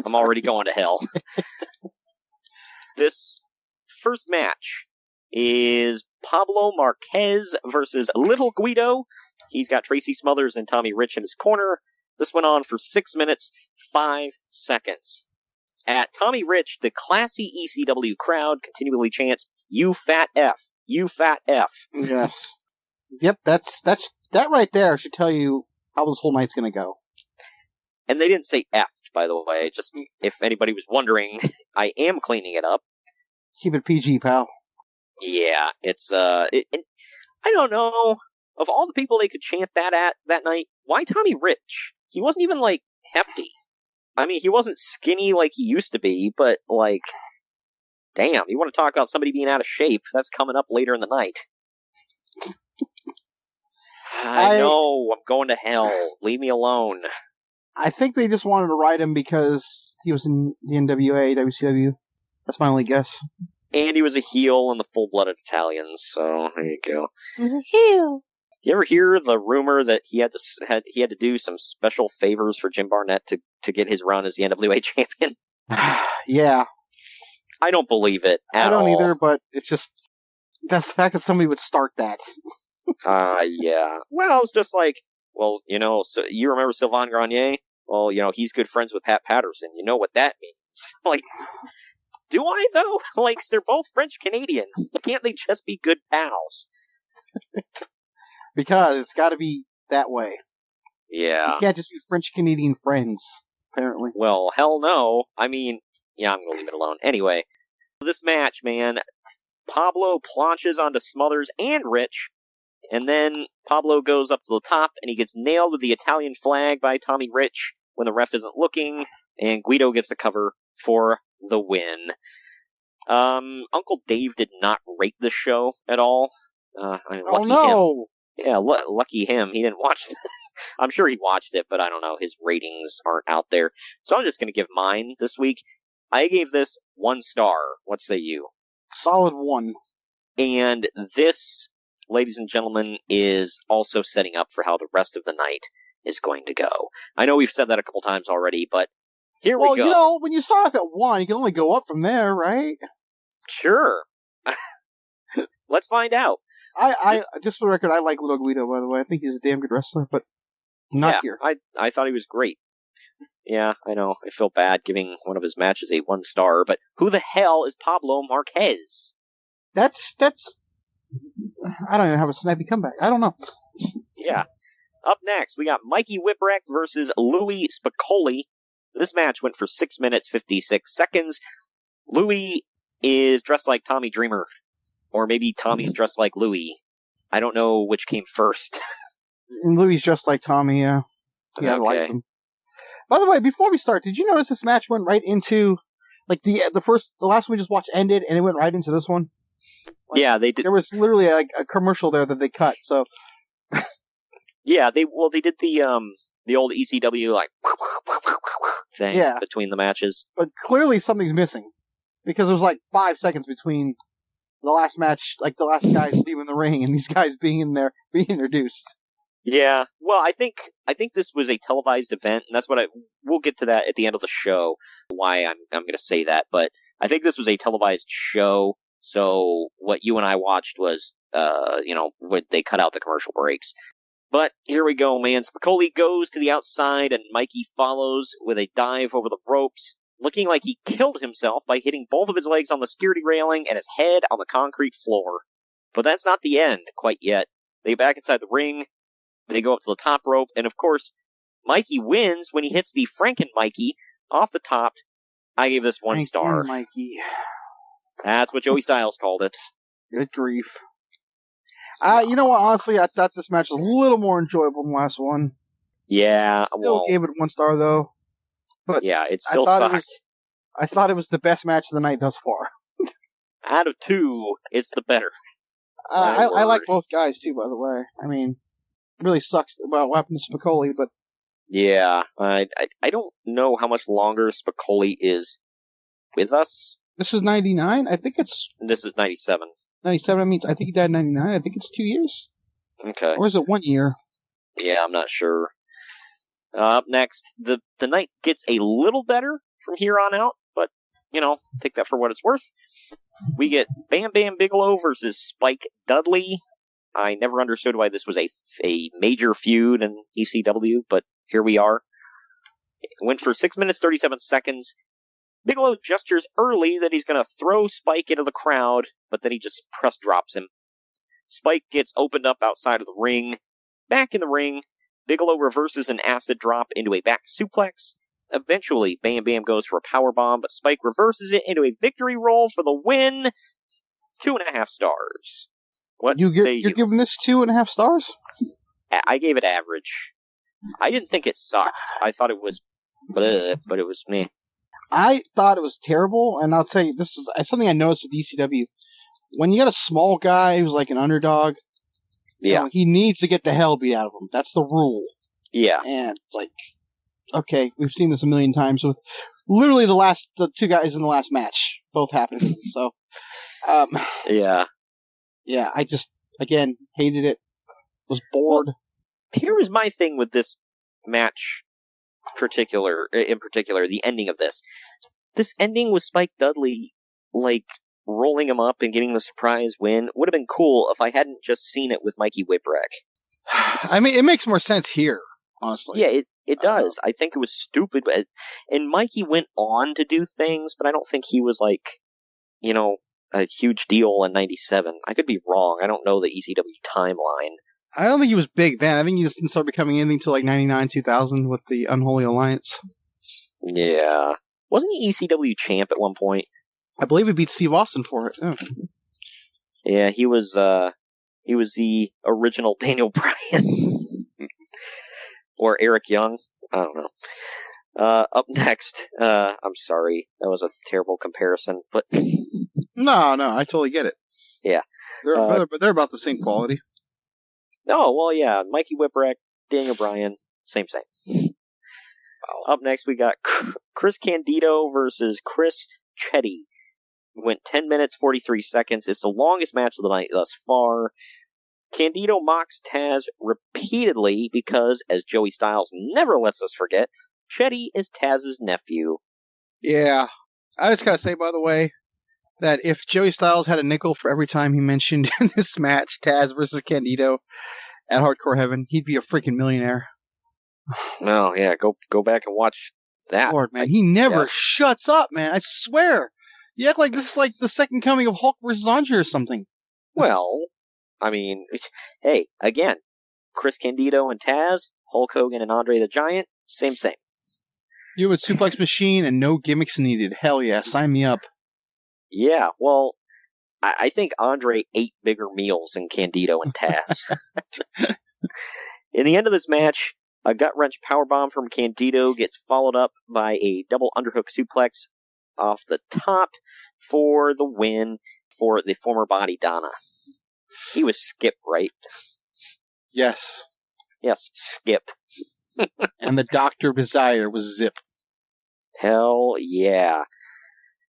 B: I'm already going to hell. This first match is Pablo Marquez versus Little Guido. He's got Tracy Smothers and Tommy Rich in his corner. This went on for 6 minutes, 5 seconds. At Tommy Rich, the classy ECW crowd continually chants, "You fat F, you fat F."
C: Yes. Yep, that right there should tell you how this whole night's going to go.
B: And they didn't say F, by the way. Just if anybody was wondering, I am cleaning it up.
C: Keep it PG, pal.
B: Yeah, it's I don't know. Of all the people they could chant that at that night, why Tommy Rich? He wasn't even like hefty. I mean, he wasn't skinny like he used to be, but like, damn, you want to talk about somebody being out of shape? That's coming up later in the night. I know, I'm going to hell. Leave me alone.
C: I think they just wanted to ride him because he was in the NWA, WCW. That's my only guess.
B: And he was a heel in the Full-Blooded Italians, so there you go.
C: He was a heel.
B: You ever hear the rumor that he had to do some special favors for Jim Barnett to get his run as the NWA champion?
C: Yeah.
B: I don't believe it at all.
C: I don't either, but it's just the fact that somebody would start that.
B: Yeah. Well, it's just like, well, so you remember Sylvain Grenier? Well, he's good friends with Pat Patterson. You know what that means. Like, do I, though? Like, they're both French-Canadian. Can't they just be good pals?
C: Because it's got to be that way.
B: Yeah.
C: You can't just be French-Canadian friends, apparently.
B: Well, hell no. I mean, yeah, I'm going to leave it alone. Anyway, this match, man, Pablo planches onto Smothers and Rich, and then Pablo goes up to the top, and he gets nailed with the Italian flag by Tommy Rich when the ref isn't looking, and Guido gets the cover for the win. Uncle Dave did not rate the show at all.
C: Oh, no!
B: Him. Yeah, lucky him. He didn't watch it. I'm sure he watched it, but I don't know. His ratings aren't out there. So I'm just going to give mine this week. I gave this 1 star. What say you?
C: Solid 1.
B: And this, ladies and gentlemen, is also setting up for how the rest of the night is going to go. I know we've said that a couple times already, but here we go.
C: Well, when you start off at 1, you can only go up from there, right?
B: Sure. Let's find out.
C: Just for the record, I like Little Guido, by the way. I think he's a damn good wrestler, but not here.
B: I thought he was great. Yeah, I know. I feel bad giving one of his matches a 1 star, but who the hell is Pablo Marquez?
C: That's I don't even have a snappy comeback. I don't know.
B: Yeah. Up next, we got Mikey Whipwreck versus Louis Spicoli. This match went for 6 minutes, 56 seconds. Louis is dressed like Tommy Dreamer. Or maybe Tommy's dressed like Louis. I don't know which came first.
C: And Louis dressed like Tommy, yeah. Yeah, okay. I like him. By the way, before we start, did you notice this match went right into, like, the last one we just watched ended, and it went right into this one? Like,
B: yeah, they did.
C: There was literally a commercial there that they cut, so.
B: Yeah, they did the old ECW, like, thing between the matches.
C: But clearly something's missing. Because there was like 5 seconds between the last match, like the last guys leaving the ring and these guys being in there, being introduced.
B: Yeah, well, I think this was a televised event, and that's what we'll get to that at the end of the show, why I'm going to say that, but I think this was a televised show, so what you and I watched was, when they cut out the commercial breaks. But here we go, man. Spicoli goes to the outside, and Mikey follows with a dive over the ropes, looking like he killed himself by hitting both of his legs on the security railing and his head on the concrete floor. But that's not the end quite yet. They get back inside the ring, they go up to the top rope, and of course, Mikey wins when he hits the Franken Mikey off the top. I gave this 1 star.
C: Mikey.
B: That's what Joey Styles called it.
C: Good grief. You know what, honestly, I thought this match was a little more enjoyable than the last one.
B: Yeah,
C: Still gave it 1 star, though. But
B: yeah, it still sucked.
C: I thought it was the best match of the night thus far.
B: Out of two, it's the better.
C: I like both guys, too, by the way. I mean, it really sucks about what happened to Spicoli, but...
B: Yeah, I don't know how much longer Spicoli is with us.
C: This is 99? I think it's...
B: This is 97.
C: 97, I mean, I think he died in 99. I think it's 2 years.
B: Okay.
C: Or is it 1 year?
B: Yeah, I'm not sure. Up next, the night gets a little better from here on out, but, take that for what it's worth. We get Bam Bam Bigelow versus Spike Dudley. I never understood why this was a major feud in ECW, but here we are. It went for 6 minutes, 37 seconds. Bigelow gestures early that he's going to throw Spike into the crowd, but then he just press drops him. Spike gets opened up outside of the ring. Back in the ring, Bigelow reverses an acid drop into a back suplex. Eventually, Bam Bam goes for a powerbomb, but Spike reverses it into a victory roll for the win. 2.5 stars. What
C: you're
B: say you?
C: Giving this 2.5 stars?
B: I gave it average. I didn't think it sucked. I thought it was bleh, but it was meh.
C: I thought it was terrible, and I'll tell you, this is something I noticed with ECW. When you got a small guy who's like an underdog, he needs to get the hell beat out of him. That's the rule. Yeah. And it's like, okay, we've seen this a million times with literally the two guys in the last match both happened. So, yeah, I just, again, hated it. Was bored.
B: Well, here was my thing with this match in particular, the ending of this. This ending with Spike Dudley, rolling him up and getting the surprise win would have been cool if I hadn't just seen it with Mikey Whipwreck.
C: I mean, it makes more sense here, honestly.
B: Yeah, it does. I think it was stupid, and Mikey went on to do things, but I don't think he was a huge deal in 97. I could be wrong. I don't know the ECW timeline.
C: I don't think he was big then. I think he just didn't start becoming anything until 99, 2000 with the Unholy Alliance.
B: Yeah. Wasn't he ECW champ at one point?
C: I believe he beat Steve Austin for it. Oh.
B: Yeah, he was the original Daniel Bryan. Or Eric Young. I don't know. Up next, I'm sorry, that was a terrible comparison, but...
C: No, I totally get it.
B: Yeah.
C: They're about the same quality.
B: Oh, well, yeah, Mikey Whipwreck, Daniel Bryan, same. Up next, we got Chris Candido versus Chris Chetty. Went 10 minutes, 43 seconds. It's the longest match of the night thus far. Candido mocks Taz repeatedly because, as Joey Styles never lets us forget, Chetty is Taz's nephew.
C: Yeah. I just gotta say, by the way, that if Joey Styles had a nickel for every time he mentioned in this match, Taz versus Candido at Hardcore Heaven, he'd be a freaking millionaire.
B: Oh, yeah, go back and watch that.
C: Lord, man, he never shuts up, man. I swear. You act like this is like the second coming of Hulk versus Andre or something.
B: Well, I mean, hey, again, Chris Candido and Taz, Hulk Hogan and Andre the Giant, same.
C: You have a suplex machine and no gimmicks needed. Hell yeah, sign me up.
B: Yeah, well, I think Andre ate bigger meals than Candido and Taz. In the end of this match, a gut-wrench powerbomb from Candido gets followed up by a double underhook suplex off the top for the win for the former Body Donna. He was Skip, right?
C: Yes.
B: Yes, Skip.
C: And the Dr. Desire was Zip.
B: Hell yeah.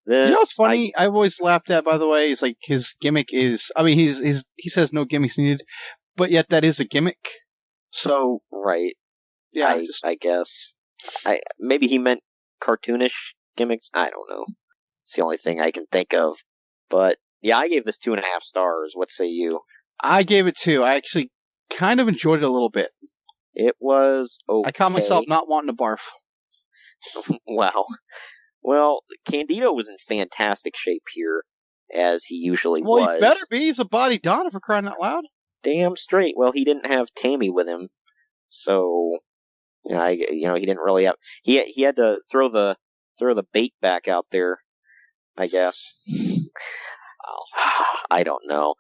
C: You know what's funny? I've always laughed at, by the way, is like his gimmick is, I mean, he says no gimmicks needed, but yet that is a gimmick. So.
B: Right.
C: Yeah.
B: I guess. Maybe he meant cartoonish gimmicks. I don't know. It's the only thing I can think of. But yeah, I gave this 2.5 stars. What say you?
C: I gave it 2. I actually kind of enjoyed it a little bit.
B: It was okay.
C: I caught myself not wanting to barf.
B: Wow. Well, Candido was in fantastic shape here, as he usually was.
C: Well, he better be. He's a Body Donna, for crying out loud.
B: Damn straight. Well, he didn't have Tammy with him, so he didn't really have. He had to throw the bait back out there, I guess. I don't know.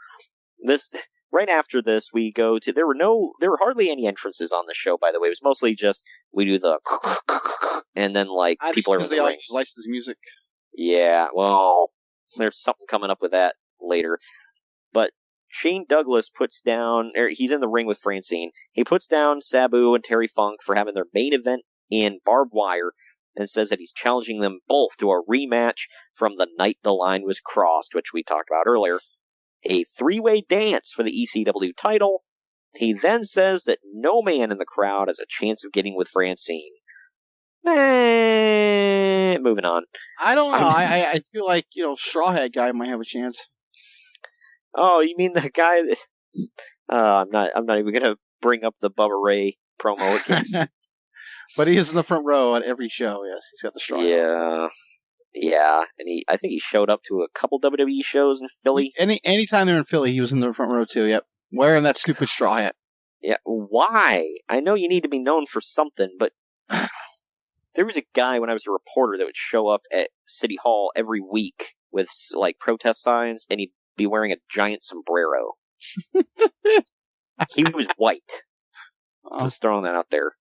B: Right after this, we go to. There were hardly any entrances on the show. By the way, it was mostly just we do the and then people are in the ring.
C: Licensed music.
B: Yeah, well, There's something coming up with that later. But Shane Douglas he's in the ring with Francine. He puts down Sabu and Terry Funk for having their main event in barbed wire and says that he's challenging them both to a rematch from the night the line was crossed, which we talked about earlier. A three-way dance for the ECW title. He then says that no man in the crowd has a chance of getting with Francine. Moving on.
C: I don't know. I feel like, Straw Hat guy might have a chance.
B: Oh, you mean the guy that... I'm not even going to bring up the Bubba Ray promo again.
C: But he is in the front row at every show, yes. He's got the straw hat.
B: Yeah. And I think he showed up to a couple WWE shows in Philly.
C: Anytime they're in Philly, he was in the front row too, yep. Wearing that stupid straw hat.
B: Yeah, why? I know you need to be known for something, but there was a guy when I was a reporter that would show up at City Hall every week with, like, protest signs, and he'd be wearing a giant sombrero. He was white. Just throwing that out there.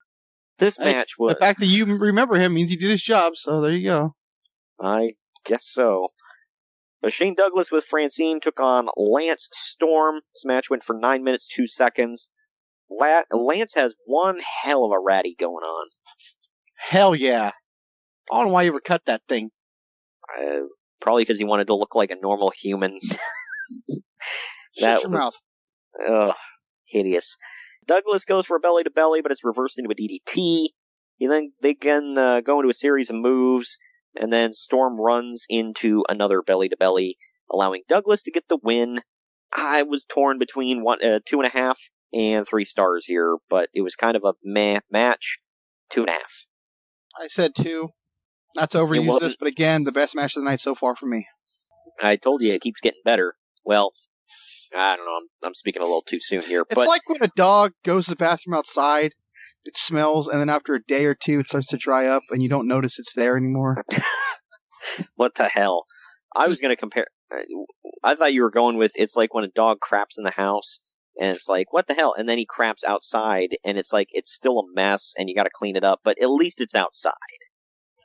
B: This match was...
C: The fact that you remember him means he did his job, so there you go.
B: I guess so. But Shane Douglas with Francine took on Lance Storm. This match went for 9 minutes, 2 seconds. Lance has one hell of a ratty going on.
C: Hell yeah. I don't know why you ever cut that thing.
B: Probably because he wanted to look like a normal human.
C: Shut your mouth.
B: Ugh, hideous. Douglas goes for a belly-to-belly, but it's reversed into a DDT. They can go into a series of moves, and then Storm runs into another belly-to-belly, allowing Douglas to get the win. I was torn between 2.5 and 3 stars here, but it was kind of a meh match. 2.5.
C: I said 2. Not to overuse this, but again, the best match of the night so far for me.
B: I told you it keeps getting better. Well, I don't know. I'm speaking a little too soon here.
C: It's like when a dog goes to the bathroom outside, it smells, and then after a day or two, it starts to dry up, and you don't notice it's there anymore.
B: What the hell? I was going to compare... I thought you were going with, it's like when a dog craps in the house, and it's like, what the hell? And then he craps outside, and it's like, it's still a mess, and you got to clean it up, but at least it's outside.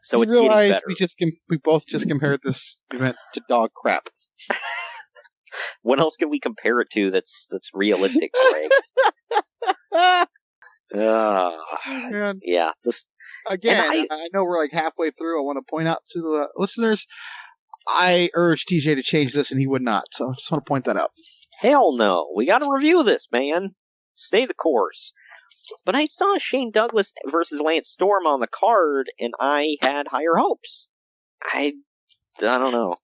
B: So it's getting better.
C: We both just compared this event to dog crap.
B: What else can we compare it to that's realistic, Greg? Yeah.
C: Again, I know we're like halfway through. I want to point out to the listeners, I urged TJ to change this, and he would not. So I just want to point that out.
B: Hell no. We got to review this, man. Stay the course. But I saw Shane Douglas versus Lance Storm on the card, and I had higher hopes. I don't know.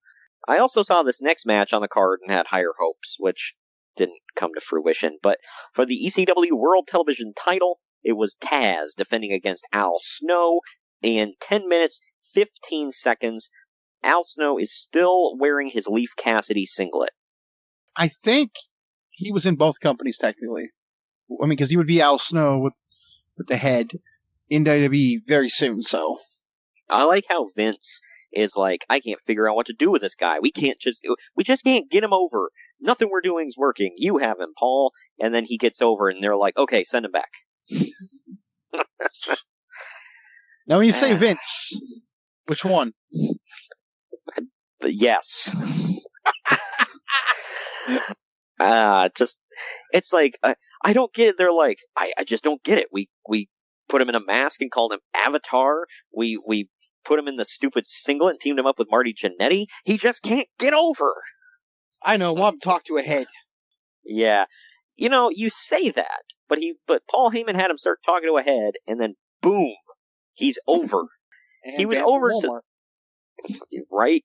B: I also saw this next match on the card and had higher hopes, which didn't come to fruition. But for the ECW World Television title, it was Taz defending against Al Snow in 10 minutes, 15 seconds. Al Snow is still wearing his Lief Cassidy singlet.
C: I think he was in both companies, technically. I mean, because he would be Al Snow with the head in WWE very soon, so.
B: I like how Vince is like, I can't figure out what to do with this guy. We just can't get him over. Nothing we're doing is working. You have him, Paul. And then he gets over, and they're like, okay, send him back.
C: Now, when you say Vince, which one?
B: But yes. It's like, I don't get it. They're like, I just don't get it. We put him in a mask and called him Avatar. We put him in the stupid singlet and teamed him up with Marty Jannetty. He just can't get over.
C: I know. Want to talk to a head.
B: Yeah. You know, you say that, but Paul Heyman had him start talking to a head, and then boom, he's over. He was over to, right?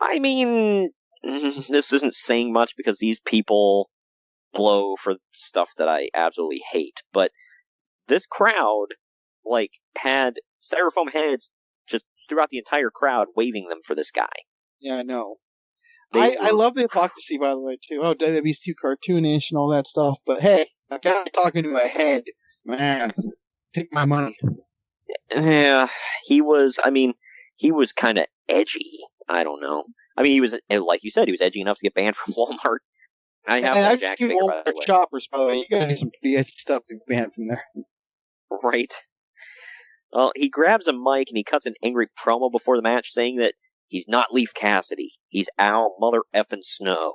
B: I mean, this isn't saying much because these people blow for stuff that I absolutely hate, but this crowd, like, had styrofoam heads just throughout the entire crowd waving them for this guy.
C: Yeah, I know. I love the hypocrisy, by the way, too. Oh, WWE's too cartoonish and all that stuff, but hey, a guy talking to a head, man, take my money.
B: Yeah, he was kind of edgy. I don't know. I mean, he was, like you said, he was edgy enough to get banned from Walmart.
C: I've seen Walmart shoppers, by the way. You gotta do some pretty edgy stuff to get banned from there.
B: Right. Well, he grabs a mic and he cuts an angry promo before the match saying that He's not Lief Cassidy. He's Al Mother Effin' Snow.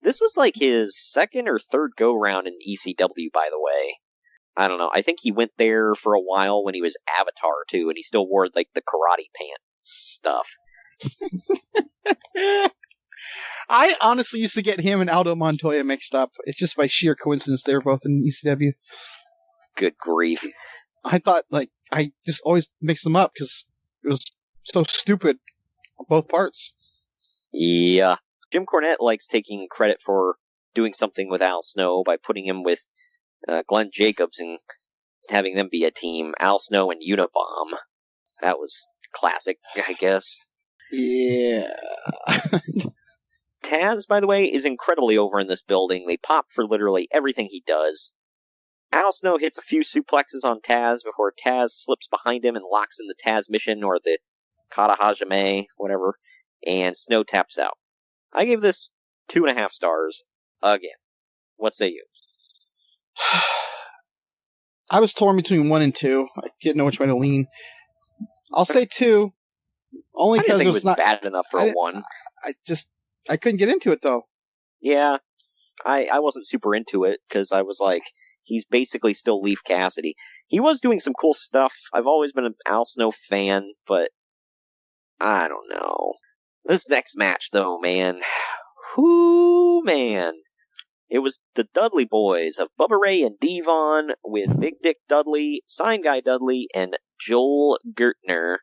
B: This was like his second or third go-round in ECW, by the way. I don't know. I think he went there for a while when he was Avatar, too, and he still wore, like, the karate pants stuff.
C: I honestly used to get him and Aldo Montoya mixed up. It's just by sheer coincidence they were both in ECW.
B: Good grief.
C: I thought, like, I just always mixed them up because it was so stupid on both parts.
B: Yeah. Jim Cornette likes taking credit for doing something with Al Snow by putting him with Glenn Jacobs and having them be a team. Al Snow and Unabomb. That was classic, I guess.
C: Yeah.
B: Taz, by the way, is incredibly over in this building. They pop for literally everything he does. Al Snow hits a few suplexes on Taz before Taz slips behind him and locks in the Taz mission or the Kata Hajime, whatever, and Snow taps out. I gave this 2.5 stars again. What say you?
C: I was torn between 1 and 2. I didn't know which way to lean. I'll say 2, only
B: I didn't
C: because
B: think
C: it
B: it was
C: not
B: bad enough for a 1.
C: I couldn't get into it though.
B: Yeah, I wasn't super into it because I was like, he's basically still Lief Cassidy. He was doing some cool stuff. I've always been an Al Snow fan, but I don't know. This next match, though, man. Whoo, man. It was the Dudley Boyz of Bubba Ray and Devon with Big Dick Dudley, Sign Guy Dudley, and Joel Gertner.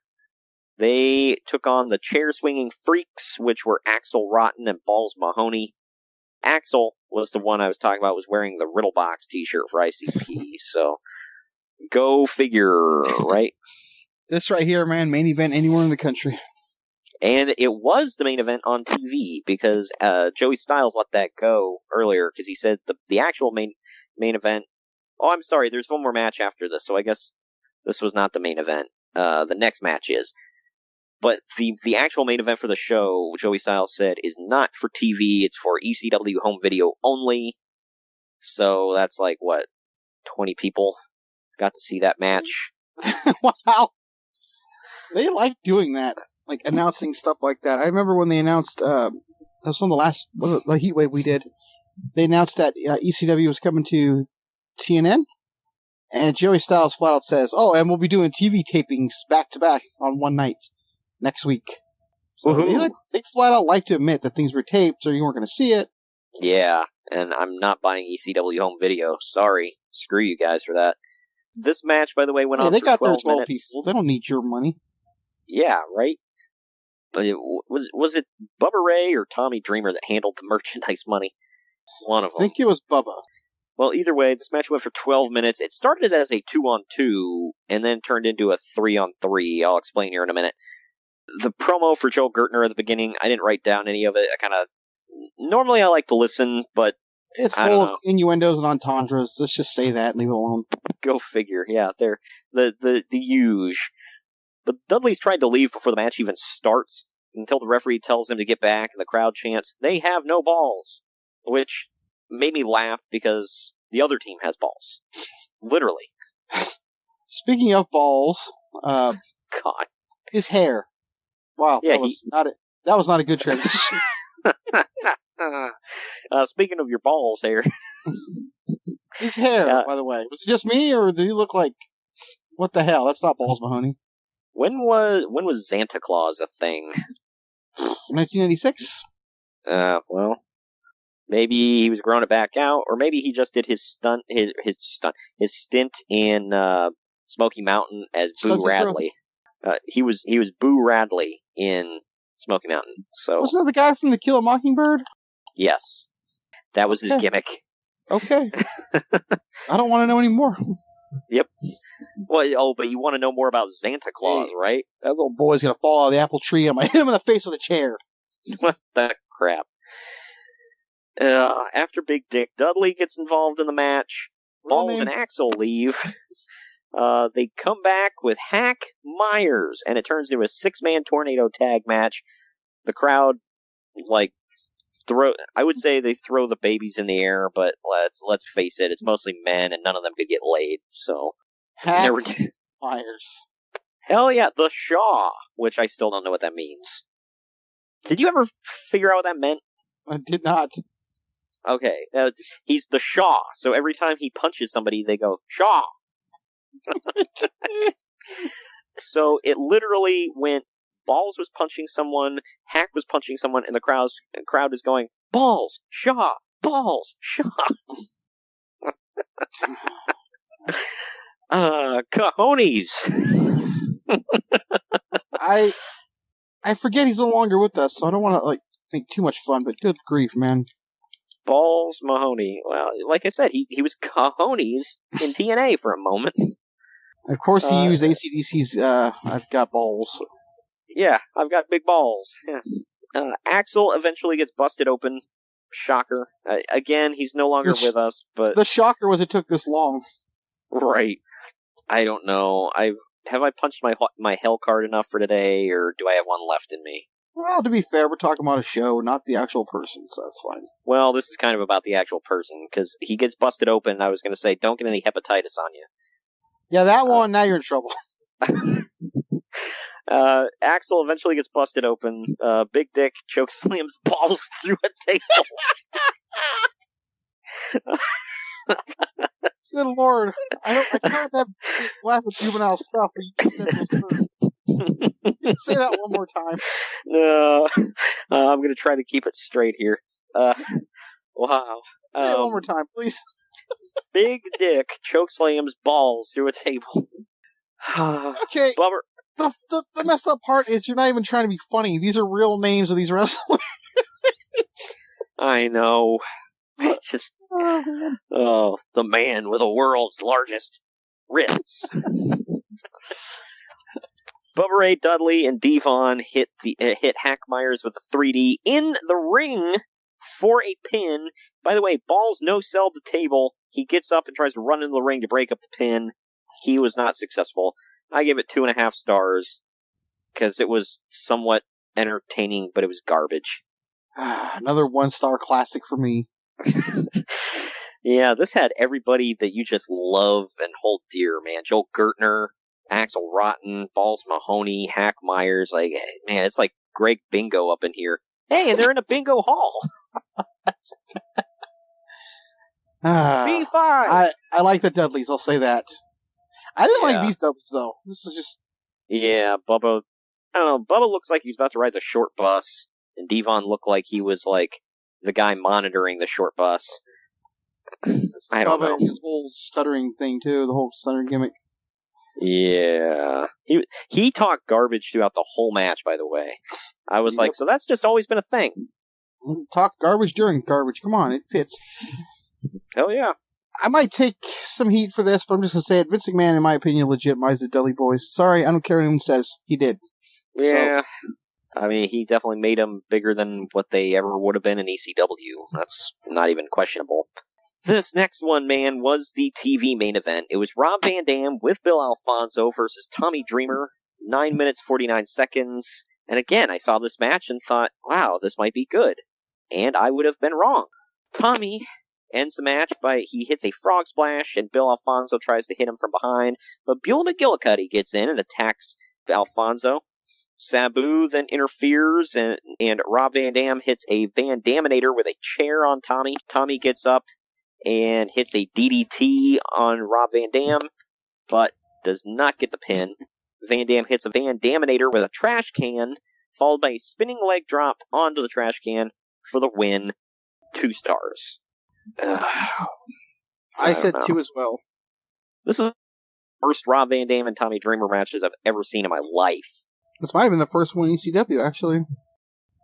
B: They took on the chair-swinging freaks, which were Axel Rotten and Balls Mahoney. Axel was the one I was talking about, was wearing the Riddlebox t-shirt for ICP, so go figure, right?
C: This right here, man, main event anywhere in the country.
B: And it was the main event on TV because Joey Styles let that go earlier because he said the actual main event. Oh, I'm sorry. There's one more match after this, so I guess this was not the main event. The next match is. But the actual main event for the show, Joey Styles said, is not for TV. It's for ECW home video only. So that's like, what, 20 people got to see that match?
C: Wow. They like doing that. Like, announcing stuff like that. I remember when they announced, that was on the last, the Heat Wave we did, they announced that ECW was coming to TNN, and Joey Styles flat out says, oh, and we'll be doing TV tapings back-to-back on one night next week. So they flat out like to admit that things were taped, or you weren't going to see it.
B: Yeah, and I'm not buying ECW home video. Sorry. Screw you guys for that. This match, by the way, went on for 12 minutes. They got their 12
C: people. They don't need your money.
B: Yeah, right? But was it Bubba Ray or Tommy Dreamer that handled the merchandise money? One of them.
C: I think it was Bubba.
B: Well, either way, this match went for 12 minutes. It started as a 2-on-2 and then turned into a 3-on-3. I'll explain here in a minute. The promo for Joel Gertner at the beginning, I didn't write down any of it. Normally I like to listen, but
C: it's full of innuendos and entendres. Let's just say that and leave it alone.
B: Go figure. Yeah, they're the huge. But Dudley's tried to leave before the match even starts until the referee tells him to get back, and the crowd chants, "They have no balls," which made me laugh because the other team has balls. Literally.
C: Speaking of balls,
B: God,
C: his hair. Wow,
B: yeah,
C: that was not a good transition.
B: Speaking of your balls hair.
C: His hair, by the way. Was it just me, or did he look like... What the hell? That's not Balls Mahoney.
B: When was Santa Claus a thing?
C: 1996?
B: Well, maybe he was growing it back out, or maybe he just did his stint in Smoky Mountain as Boo Radley. He was Boo Radley in Smoky Mountain. So
C: wasn't that the guy from The Kill a Mockingbird?
B: Yes, that was his gimmick.
C: Okay. I don't want to know anymore.
B: Yep. Well, but you want to know more about Santa Claus, right?
C: That little boy's gonna fall out of the apple tree. I'm gonna hit him in the face with a chair.
B: What the crap? After Big Dick Dudley gets involved in the match, Balls and Axel leave. They come back with Hack Myers, and it turns into a 6-man tornado tag match. The crowd, I would say they throw the babies in the air, but let's face it, it's mostly men, and none of them could get laid. So
C: Hack Myers.
B: Hell yeah, the Shaw, which I still don't know what that means. Did you ever figure out what that meant?
C: I did not.
B: Okay, he's the Shaw, so every time he punches somebody, they go, Shaw! So it literally went, Balls was punching someone, Hack was punching someone, and the crowd is going, Balls! Shaw! Balls! Shaw! Cojones!
C: I forget he's no longer with us, so I don't want to make too much fun, but good grief, man.
B: Balls Mahoney. Well, like I said, he was Cojones in TNA for a moment.
C: Of course, he used AC/DC's I've Got Balls.
B: Yeah, I've got big balls. Yeah. Axel eventually gets busted open. Shocker. Again, he's no longer with us, but...
C: The shocker was it took this long.
B: Right. I don't know. Have I punched my hell card enough for today, or do I have one left in me?
C: Well, to be fair, we're talking about a show, not the actual person, so that's fine.
B: Well, this is kind of about the actual person, because he gets busted open, and I was going to say, don't get any hepatitis on you.
C: Yeah, that one, now you're in trouble.
B: Axel eventually gets busted open. Big Dick chokeslams Balls through a table.
C: Good lord. I tried that laugh at juvenile stuff, but you just said those words. Say that one more time.
B: No. I'm going to try to keep it straight here. Wow.
C: Say it one more time, please.
B: Big Dick chokeslams Balls through a table.
C: Okay.
B: Bummer.
C: The messed up part is you're not even trying to be funny. These are real names of these wrestlers.
B: I know. It's just... Oh, the man with the world's largest wrists. Bubba Ray Dudley and Devon hit Hack Myers with the 3D in the ring for a pin. By the way, Balls no-selled the table. He gets up and tries to run into the ring to break up the pin. He was not successful. I give it 2.5 stars because it was somewhat entertaining, but it was garbage.
C: Another 1-star classic for me.
B: Yeah, this had everybody that you just love and hold dear, man. Joel Gertner, Axel Rotten, Balls Mahoney, Hack Myers. Like, man, it's like Greg Bingo up in here. Hey, and they're in a bingo hall. B5!
C: I like the Dudleys, I'll say that. I didn't like these Dudleys, though. This was just...
B: Yeah, Bubba... I don't know, Bubba looks like he was about to ride the short bus, and Devon looked like he was, like, the guy monitoring the short bus. I don't know.
C: His whole stuttering thing, too, the whole stuttering gimmick.
B: Yeah. He talked garbage throughout the whole match, by the way. I was like, so that's just always been a thing.
C: Talk garbage during garbage. Come on, it fits.
B: Hell yeah.
C: I might take some heat for this, but I'm just going to say it. Vince McMahon, in my opinion, legitimized the Dudley Boyz. Sorry, I don't care what anyone says. He did.
B: Yeah. So. I mean, he definitely made them bigger than what they ever would have been in ECW. That's not even questionable. This next one, man, was the TV main event. It was Rob Van Dam with Bill Alfonso versus Tommy Dreamer. 9 minutes, 49 seconds. And again, I saw this match and thought, wow, this might be good. And I would have been wrong. Tommy ends the match by he hits a frog splash, and Bill Alfonso tries to hit him from behind. But Beulah McGillicuddy gets in and attacks Alfonso. Sabu then interferes, and Rob Van Dam hits a Van Daminator with a chair on Tommy. Tommy gets up and hits a DDT on Rob Van Dam, but does not get the pin. Van Dam hits a Van Daminator with a trash can, followed by a spinning leg drop onto the trash can for the win. 2 stars.
C: I said 2 as well.
B: This is the first Rob Van Dam and Tommy Dreamer matches I've ever seen in my life.
C: This might have been the first one in ECW, actually.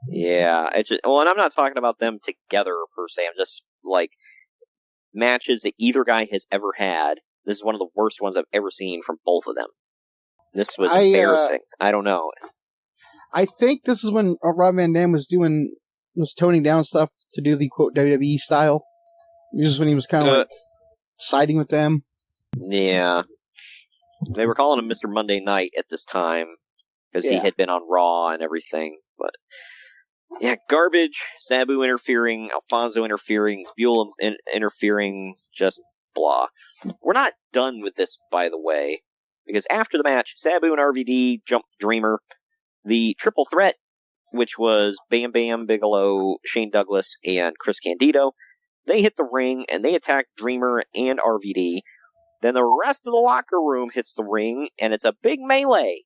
B: Yeah, and I'm not talking about them together per se. I'm just like matches that either guy has ever had. This is one of the worst ones I've ever seen from both of them. This was embarrassing. I don't know.
C: I think this is when Rob Van Dam was toning down stuff to do the quote WWE style. This is when he was kind of like siding with them.
B: Yeah, they were calling him Mr. Monday Night at this time because he had been on Raw and everything. But yeah, garbage. Sabu interfering, Alfonso interfering, Beulah interfering. Just blah. We're not done with this, by the way, because after the match, Sabu and RVD jumped Dreamer. The triple threat which was Bam Bam Bigelow, Shane Douglas, and Chris Candido. They hit the ring, and they attack Dreamer and RVD. Then the rest of the locker room hits the ring, and it's a big melee.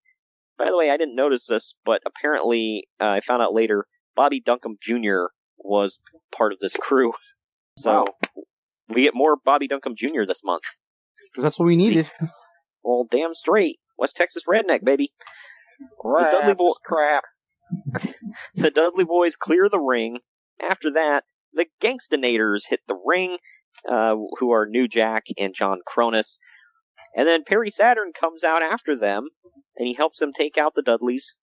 B: By the way, I didn't notice this, but apparently, I found out later, Bobby Duncombe Jr. was part of this crew. So, we get more Bobby Duncombe Jr. this month.
C: Because that's what we needed.
B: Well, damn straight. West Texas redneck, baby.
C: Crap.
B: The Dudley Boyz clear the ring. After that, the Gangstonators hit the ring, who are New Jack and John Cronus. And then Perry Saturn comes out after them, and he helps them take out the Dudleys.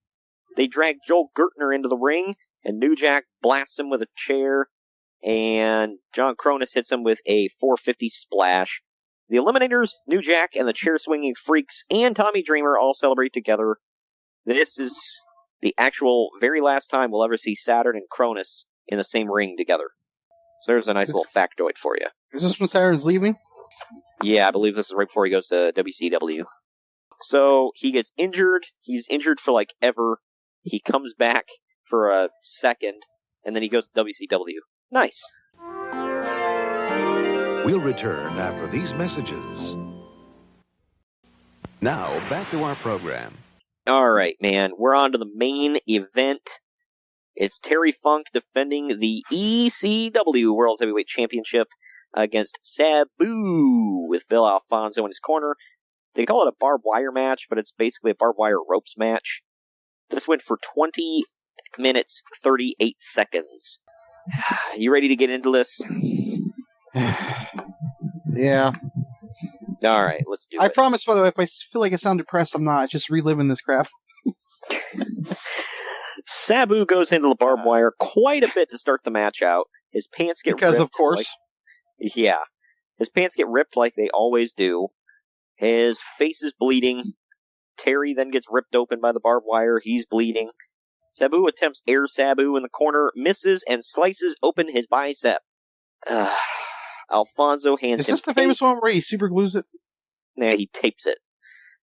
B: They drag Joel Gertner into the ring, and New Jack blasts him with a chair, and John Cronus hits him with a 450 splash. The Eliminators, New Jack, and the chair-swinging Freaks, and Tommy Dreamer all celebrate together. This is the actual very last time we'll ever see Saturn and Cronus in the same ring together. So there's a nice little factoid for you.
C: Is this when Saturn's leaving?
B: Yeah, I believe this is right before he goes to WCW. So he gets injured. He's injured for like ever. He comes back for a second, and then he goes to WCW. Nice.
D: We'll return after these messages. Now, back to our program.
B: All right, man. We're on to the main event. It's Terry Funk defending the ECW World Heavyweight Championship against Sabu with Bill Alfonso in his corner. They call it a barbed wire match, but it's basically a barbed wire ropes match. This went for 20 minutes, 38 seconds. You ready to get into this?
C: Yeah.
B: All right, let's do it.
C: I promise, by the way, if I feel like I sound depressed, I'm not. Just reliving this crap.
B: Sabu goes into the barbed wire quite a bit to start the match out. His pants get ripped.
C: Because, of course.
B: Yeah. His pants get ripped like they always do. His face is bleeding. Terry then gets ripped open by the barbed wire. He's bleeding. Sabu attempts air Sabu in the corner, misses, and slices open his bicep. Alfonso hands
C: Is
B: him
C: this the famous one where he super glues it?
B: Nah, he tapes it.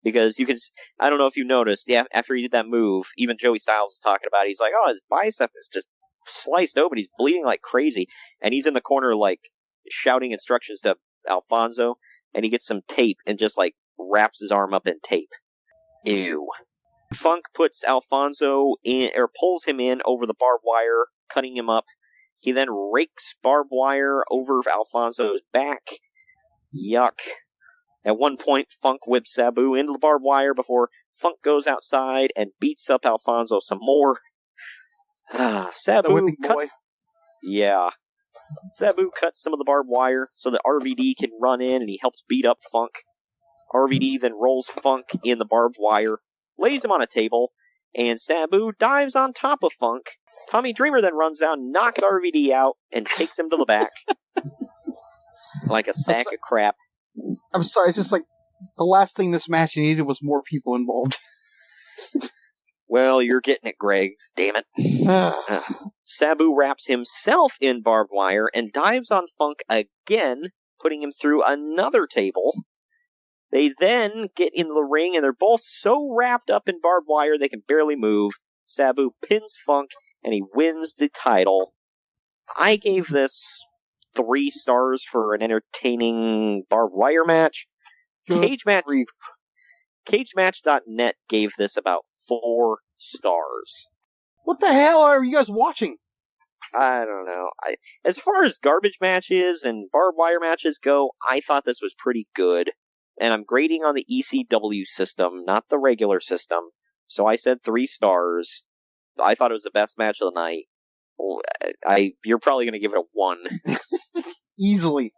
B: Because you can, I don't know if you noticed, yeah, after he did that move, even Joey Styles is talking about it. He's like, oh, his bicep is just sliced open. He's bleeding like crazy. And he's in the corner, like, shouting instructions to Alfonso. And he gets some tape and just, like, wraps his arm up in tape. Ew. Funk puts Alfonso in, or pulls him in over the barbed wire, cutting him up. He then rakes barbed wire over Alfonso's back. Yuck. At one point, Funk whips Sabu into the barbed wire before Funk goes outside and beats up Alfonso some more. Sabu cuts. Yeah. Sabu cuts some of the barbed wire so that RVD can run in and he helps beat up Funk. RVD then rolls Funk in the barbed wire, lays him on a table, and Sabu dives on top of Funk. Tommy Dreamer then runs down, knocks RVD out, and takes him to the back. Like a sack of crap.
C: I'm sorry, it's just like the last thing this match needed was more people involved.
B: Well, you're getting it, Greg. Damn it. Sabu wraps himself in barbed wire and dives on Funk again, putting him through another table. They then get into the ring, and they're both so wrapped up in barbed wire they can barely move. Sabu pins Funk, and he wins the title. I gave this 3 stars for an entertaining barbed wire match. CageMatch.net gave this about 4 stars.
C: What the hell are you guys watching?
B: I don't know. As far as garbage matches and barbed wire matches go, I thought this was pretty good. And I'm grading on the ECW system, not the regular system. So I said 3 stars. I thought it was the best match of the night. You're probably going to give it a 1.
C: Easily.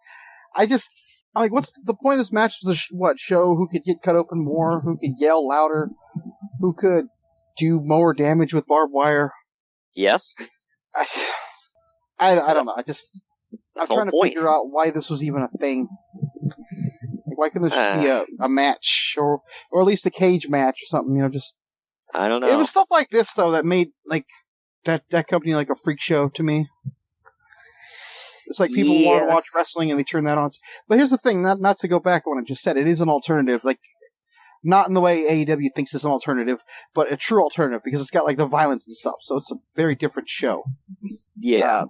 C: What's the point of this match? Was show who could get cut open more, who could yell louder, who could do more damage with barbed wire?
B: Yes.
C: I don't know. I'm trying to
B: point.
C: figure out why this was even a thing. Why couldn't this be a match, or at least a cage match or something?
B: I don't know.
C: It was stuff like this though that made that company like a freak show to me. It's like people want to watch wrestling and they turn that on. But here's the thing: not to go back on what I just said. It is an alternative. Like Not in the way AEW thinks is an alternative, but a true alternative, because it's got like the violence and stuff, so it's a very different show.
B: Yeah.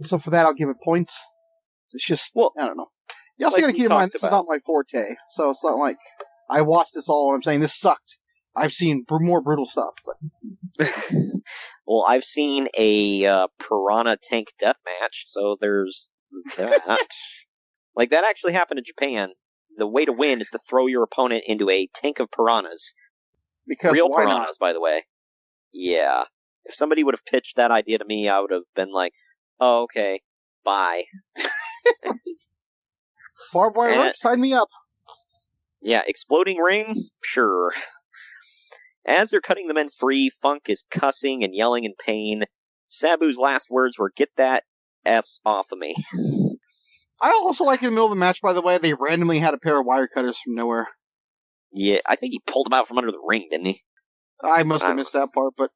C: So for that, I'll give it points. It's just, I don't know. You also
B: like
C: got to keep in mind, this is not my forte, so it's not like I watched this all and I'm saying this sucked. I've seen more brutal stuff. But
B: well, I've seen a piranha tank death match, so there's that. Like, that actually happened in Japan. The way to win is to throw your opponent into a tank of piranhas.
C: Because
B: real
C: why
B: piranhas,
C: not?
B: by the way. Yeah. If somebody would have pitched that idea to me, I would have been like, oh, okay, bye.
C: Barbed wire rope, sign me up.
B: Yeah, exploding ring? Sure. As they're cutting the men free, Funk is cussing and yelling in pain. Sabu's last words were, "Get that S off of me."
C: I also like in the middle of the match, by the way, they randomly had a pair of wire cutters from nowhere.
B: Yeah, I think he pulled them out from under the ring, didn't he?
C: I must have missed that part, but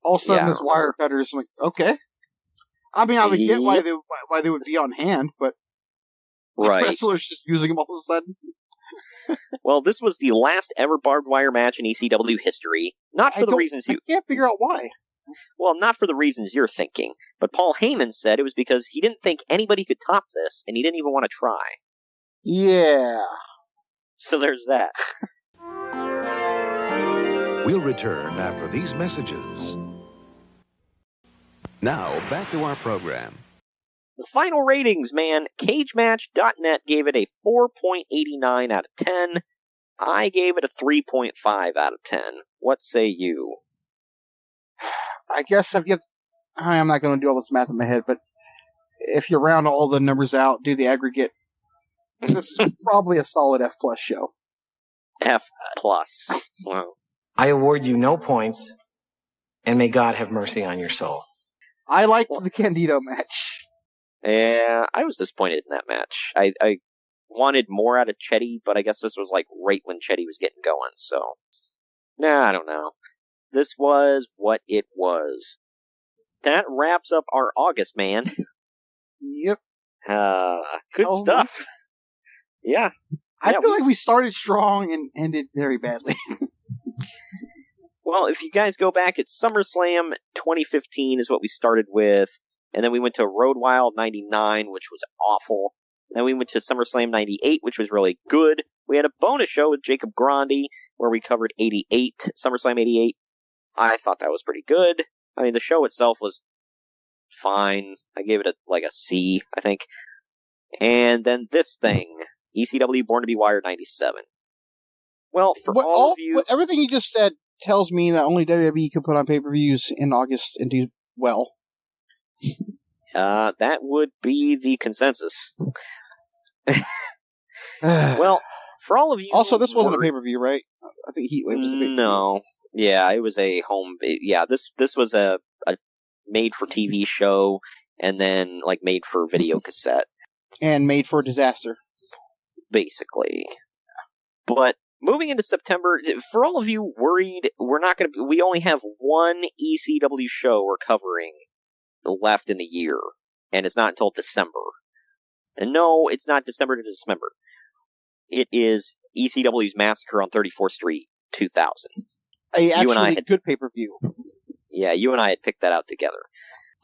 C: all of a sudden there's wire cutters. I'm like, okay. I mean, I would get why they would be on hand, but the wrestlers just using them all of a sudden.
B: Well, this was the last ever barbed wire match in ECW history. Not for the reasons you...
C: I can't figure out why.
B: Well, not for the reasons you're thinking. But Paul Heyman said it was because he didn't think anybody could top this, and he didn't even want to try.
C: Yeah.
B: So there's that.
D: We'll return after these messages. Now, back to our program.
B: The final ratings, man. CageMatch.net gave it a 4.89 out of 10. I gave it a 3.5 out of 10. What say you?
C: I guess I'm not going to do all this math in my head, but if you round all the numbers out, do the aggregate, this is probably a solid F+ show.
B: F+. Wow.
E: I award you no points, and may God have mercy on your soul.
C: I liked the Candido match.
B: Yeah, I was disappointed in that match. I wanted more out of Chetty, but I guess this was like right when Chetty was getting going, so... Nah, I don't know. This was what it was. That wraps up our August, man.
C: Yep.
B: Good stuff. Yeah.
C: I feel like we started strong and ended very badly.
B: Well, if you guys go back, it's SummerSlam 2015 is what we started with. And then we went to Road Wild 99, which was awful. Then we went to SummerSlam 98, which was really good. We had a bonus show with Jacob Grandi, where we covered 88, SummerSlam 88. I thought that was pretty good. I mean, the show itself was fine. I gave it a C, I think. And then this thing, ECW Born to be Wired 97. Well, for all of you...
C: Everything you just said tells me that only WWE could put on pay-per-views in August and do well.
B: That would be the consensus. Well, for all of you...
C: Also, this wasn't a pay-per-view, right? I think Heatwave was a pay-per-view.
B: No. Yeah, it was a home... Yeah, this was a made-for-TV show, and then, made-for-video cassette.
C: And made-for disaster.
B: Basically. But moving into September, for all of you worried, we only have one ECW show we're covering left in the year, and it's not until December. And no, it's not December to December. It is ECW's Massacre on 34th Street 2000.
C: Good pay-per-view.
B: Yeah, you and I had picked that out together.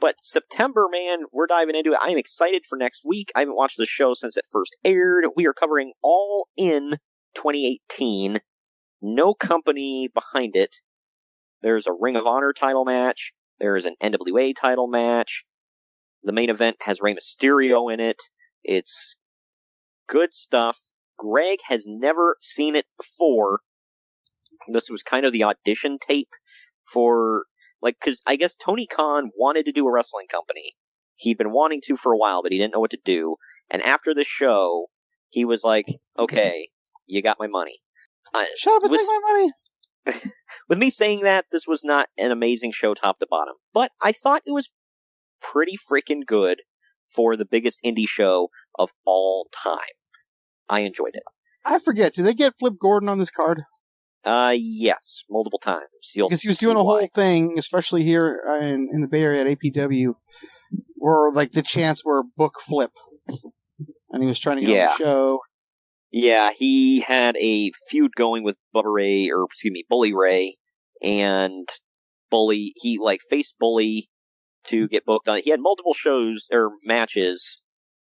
B: But September, man, we're diving into it. I'm excited for next week. I haven't watched the show since it first aired. We are covering All In 2018. No company behind it. There's a Ring of Honor title match. There is an NWA title match. The main event has Rey Mysterio in it. It's good stuff. Greg has never seen it before. This was kind of the audition tape for, because I guess Tony Khan wanted to do a wrestling company. He'd been wanting to for a while, but he didn't know what to do. And after the show, he was like, okay, you got my money.
C: Shut up and take my money!
B: With me saying that, this was not an amazing show top to bottom. But I thought it was pretty freaking good for the biggest indie show of all time. I enjoyed it.
C: I forget, did they get Flip Gordon on this card?
B: Yes, multiple times.
C: Because he was doing a whole thing, especially here in the Bay Area at APW, where the chants were book Flip. And he was trying to get on the show.
B: Yeah, he had a feud going with Bully Ray, and he faced Bully to get booked on. He had multiple shows or matches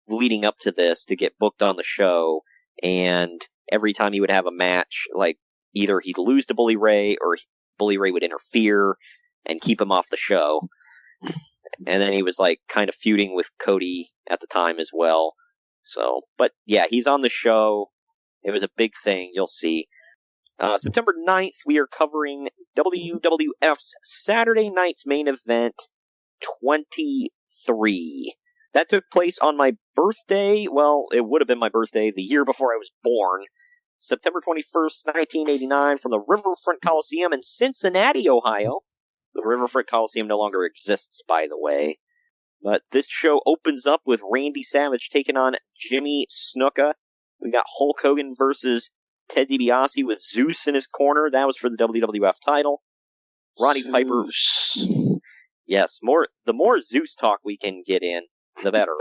B: leading up to this to get booked on the show, and every time he would have a match, like either he'd lose to Bully Ray or Bully Ray would interfere and keep him off the show. And then he was like kind of feuding with Cody at the time as well. So, but yeah, he's on the show. It was a big thing. You'll see. September 9th, we are covering WWF's Saturday night's main event 23. That took place on my birthday. Well, it would have been my birthday the year before I was born. September 21st, 1989, from the Riverfront Coliseum in Cincinnati, Ohio. The Riverfront Coliseum no longer exists, by the way. But this show opens up with Randy Savage taking on Jimmy Snuka. We got Hulk Hogan versus Ted DiBiase with Zeus in his corner. That was for the WWF title. Roddy Piper. Yes, the more Zeus talk we can get in, the better.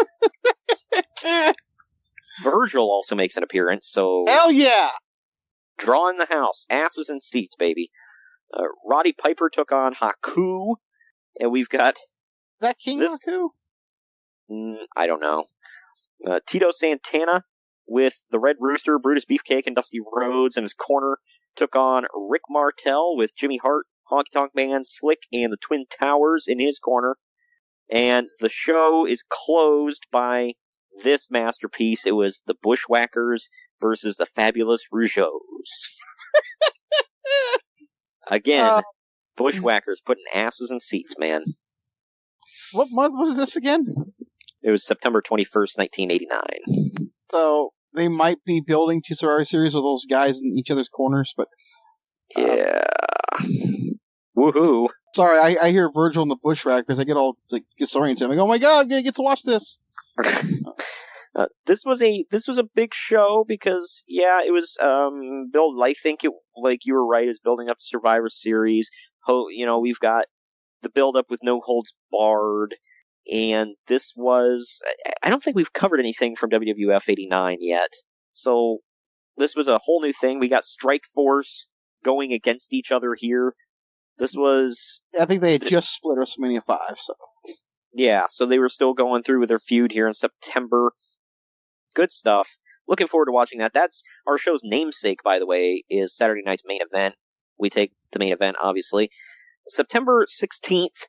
B: Virgil also makes an appearance, so...
C: Hell yeah!
B: Drawing the house. Asses and seats, baby. Roddy Piper took on Haku. And we've got...
C: Is that King Haku?
B: I don't know. Tito Santana with the Red Rooster, Brutus Beefcake, and Dusty Rhodes in his corner took on Rick Martel with Jimmy Hart, Honky Tonk Man, Slick, and the Twin Towers in his corner. And the show is closed by this masterpiece. It was the Bushwhackers versus the Fabulous Rougeaus. Again, Bushwhackers putting asses in seats, man.
C: What month was this again?
B: It was September 21st, 1989.
C: So they might be building to Survivor Series with those guys in each other's corners, but...
B: yeah. Woohoo.
C: Sorry, I hear Virgil and the Bushwhackers. I get all disoriented. I'm like, oh my god, I'm going to get to watch this.
B: This was a big show because, yeah, it was build. I think it, like you were right, is building up to Survivor Series. We've got the build up with No Holds Barred, and this was. I don't think we've covered anything from WWF '89 yet, so this was a whole new thing. We got Strike Force going against each other here. This was...
C: I think they had just split WrestleMania 5, so...
B: Yeah, so they were still going through with their feud here in September. Good stuff. Looking forward to watching that. That's our show's namesake, by the way, is Saturday night's main event. We take the main event, obviously. September 16th,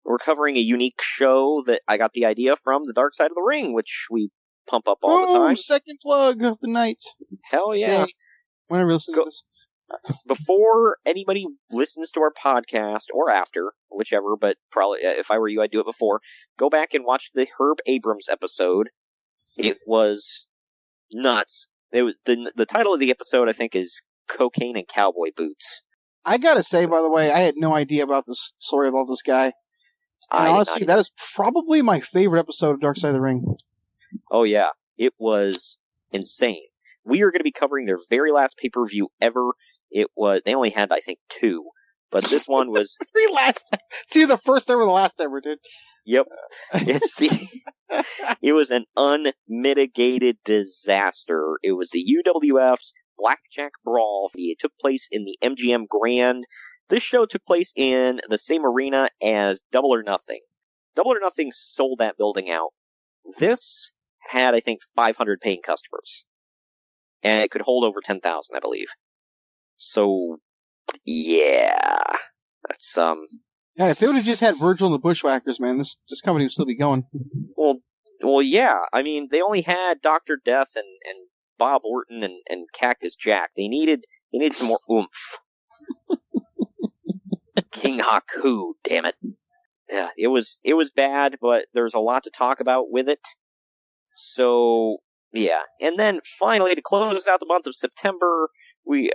B: we're covering a unique show that I got the idea from the Dark Side of the Ring, which we pump up all the time.
C: Second plug of the night.
B: Hell yeah.
C: Okay. When I listen to this...
B: Before anybody listens to our podcast, or after, whichever, but probably if I were you, I'd do it before, go back and watch the Herb Abrams episode. It was nuts. It was the title of the episode, I think, is Cocaine and Cowboy Boots.
C: I gotta say, by the way, I had no idea about this story about this guy. And honestly, that is probably my favorite episode of Dark Side of the Ring.
B: Oh yeah, it was insane. We are going to be covering their very last pay-per-view ever. They only had, I think, 2, but this one was...
C: Very last. See, the first ever, the last ever, dude.
B: Yep. It was an unmitigated disaster. It was the UWF's Blackjack Brawl. It took place in the MGM Grand. This show took place in the same arena as Double or Nothing. Double or Nothing sold that building out. This had, I think, 500 paying customers. And it could hold over 10,000, I believe. So, yeah. That's,
C: Yeah, if they would have just had Virgil and the Bushwhackers, man, this company would still be going.
B: Well, yeah. I mean, they only had Dr. Death and Bob Orton and Cactus Jack. They needed some more oomph. King Haku, damn it. Yeah, it was bad, but there's a lot to talk about with it. So, yeah. And then, finally, to close us out the month of September...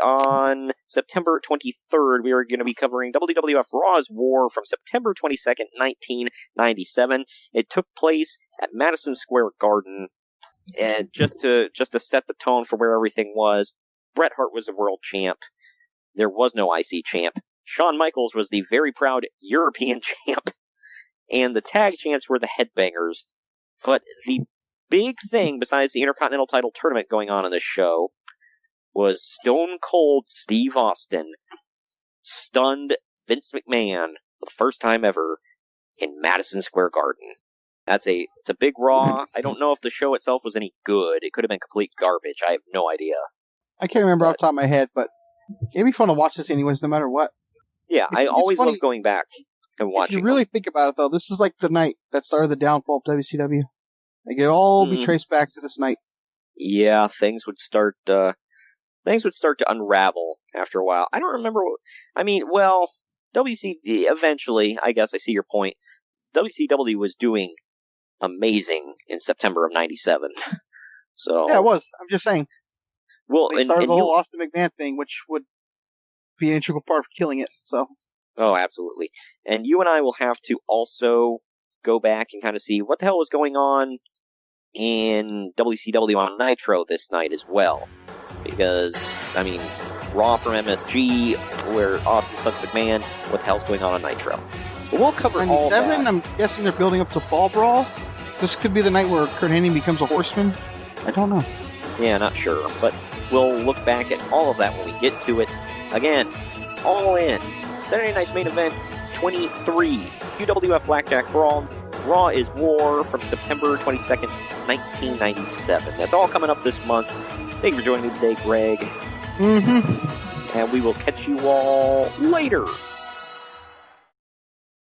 B: On September 23rd, we are going to be covering WWF Raw's War from September 22nd, 1997. It took place at Madison Square Garden, and just to set the tone for where everything was, Bret Hart was the world champ. There was no IC champ. Shawn Michaels was the very proud European champ, and the tag champs were the Headbangers. But the big thing besides the Intercontinental title tournament going on in this show was Stone Cold Steve Austin stunned Vince McMahon for the first time ever in Madison Square Garden. It's a big Raw. I don't know if the show itself was any good. It could have been complete garbage. I have no idea.
C: I can't remember off the top of my head, but it'd be fun to watch this anyways, no matter what.
B: Yeah, I always love going back and watching.
C: If you really think about it, though, this is like the night that started the downfall of WCW. Like, it all be traced back to this night.
B: Yeah, things would start to unravel after a while. I don't remember. Eventually, I guess I see your point. WCW was doing amazing in September of '97. So
C: yeah, it was. I'm just saying.
B: Well,
C: they started the whole Austin McMahon thing, which would be an integral part of killing it. So.
B: Oh, absolutely. And you and I will have to also go back and kind of see what the hell was going on in WCW on Nitro this night as well. Because, Raw from MSG, where Austin stuns McMahon, what the hell's going on Nitro? But we'll cover all that.
C: 97, I'm guessing they're building up to Fall Brawl. This could be the night where Kurt Hennig becomes a horseman. I don't know.
B: Yeah, not sure. But we'll look back at all of that when we get to it. Again, All In. Saturday Night's Main Event 23. UWF Blackjack Brawl. Raw is War from September 22nd, 1997. That's all coming up this month. Thank you for joining me today, Greg.
C: Mm-hmm.
B: And we will catch you all later.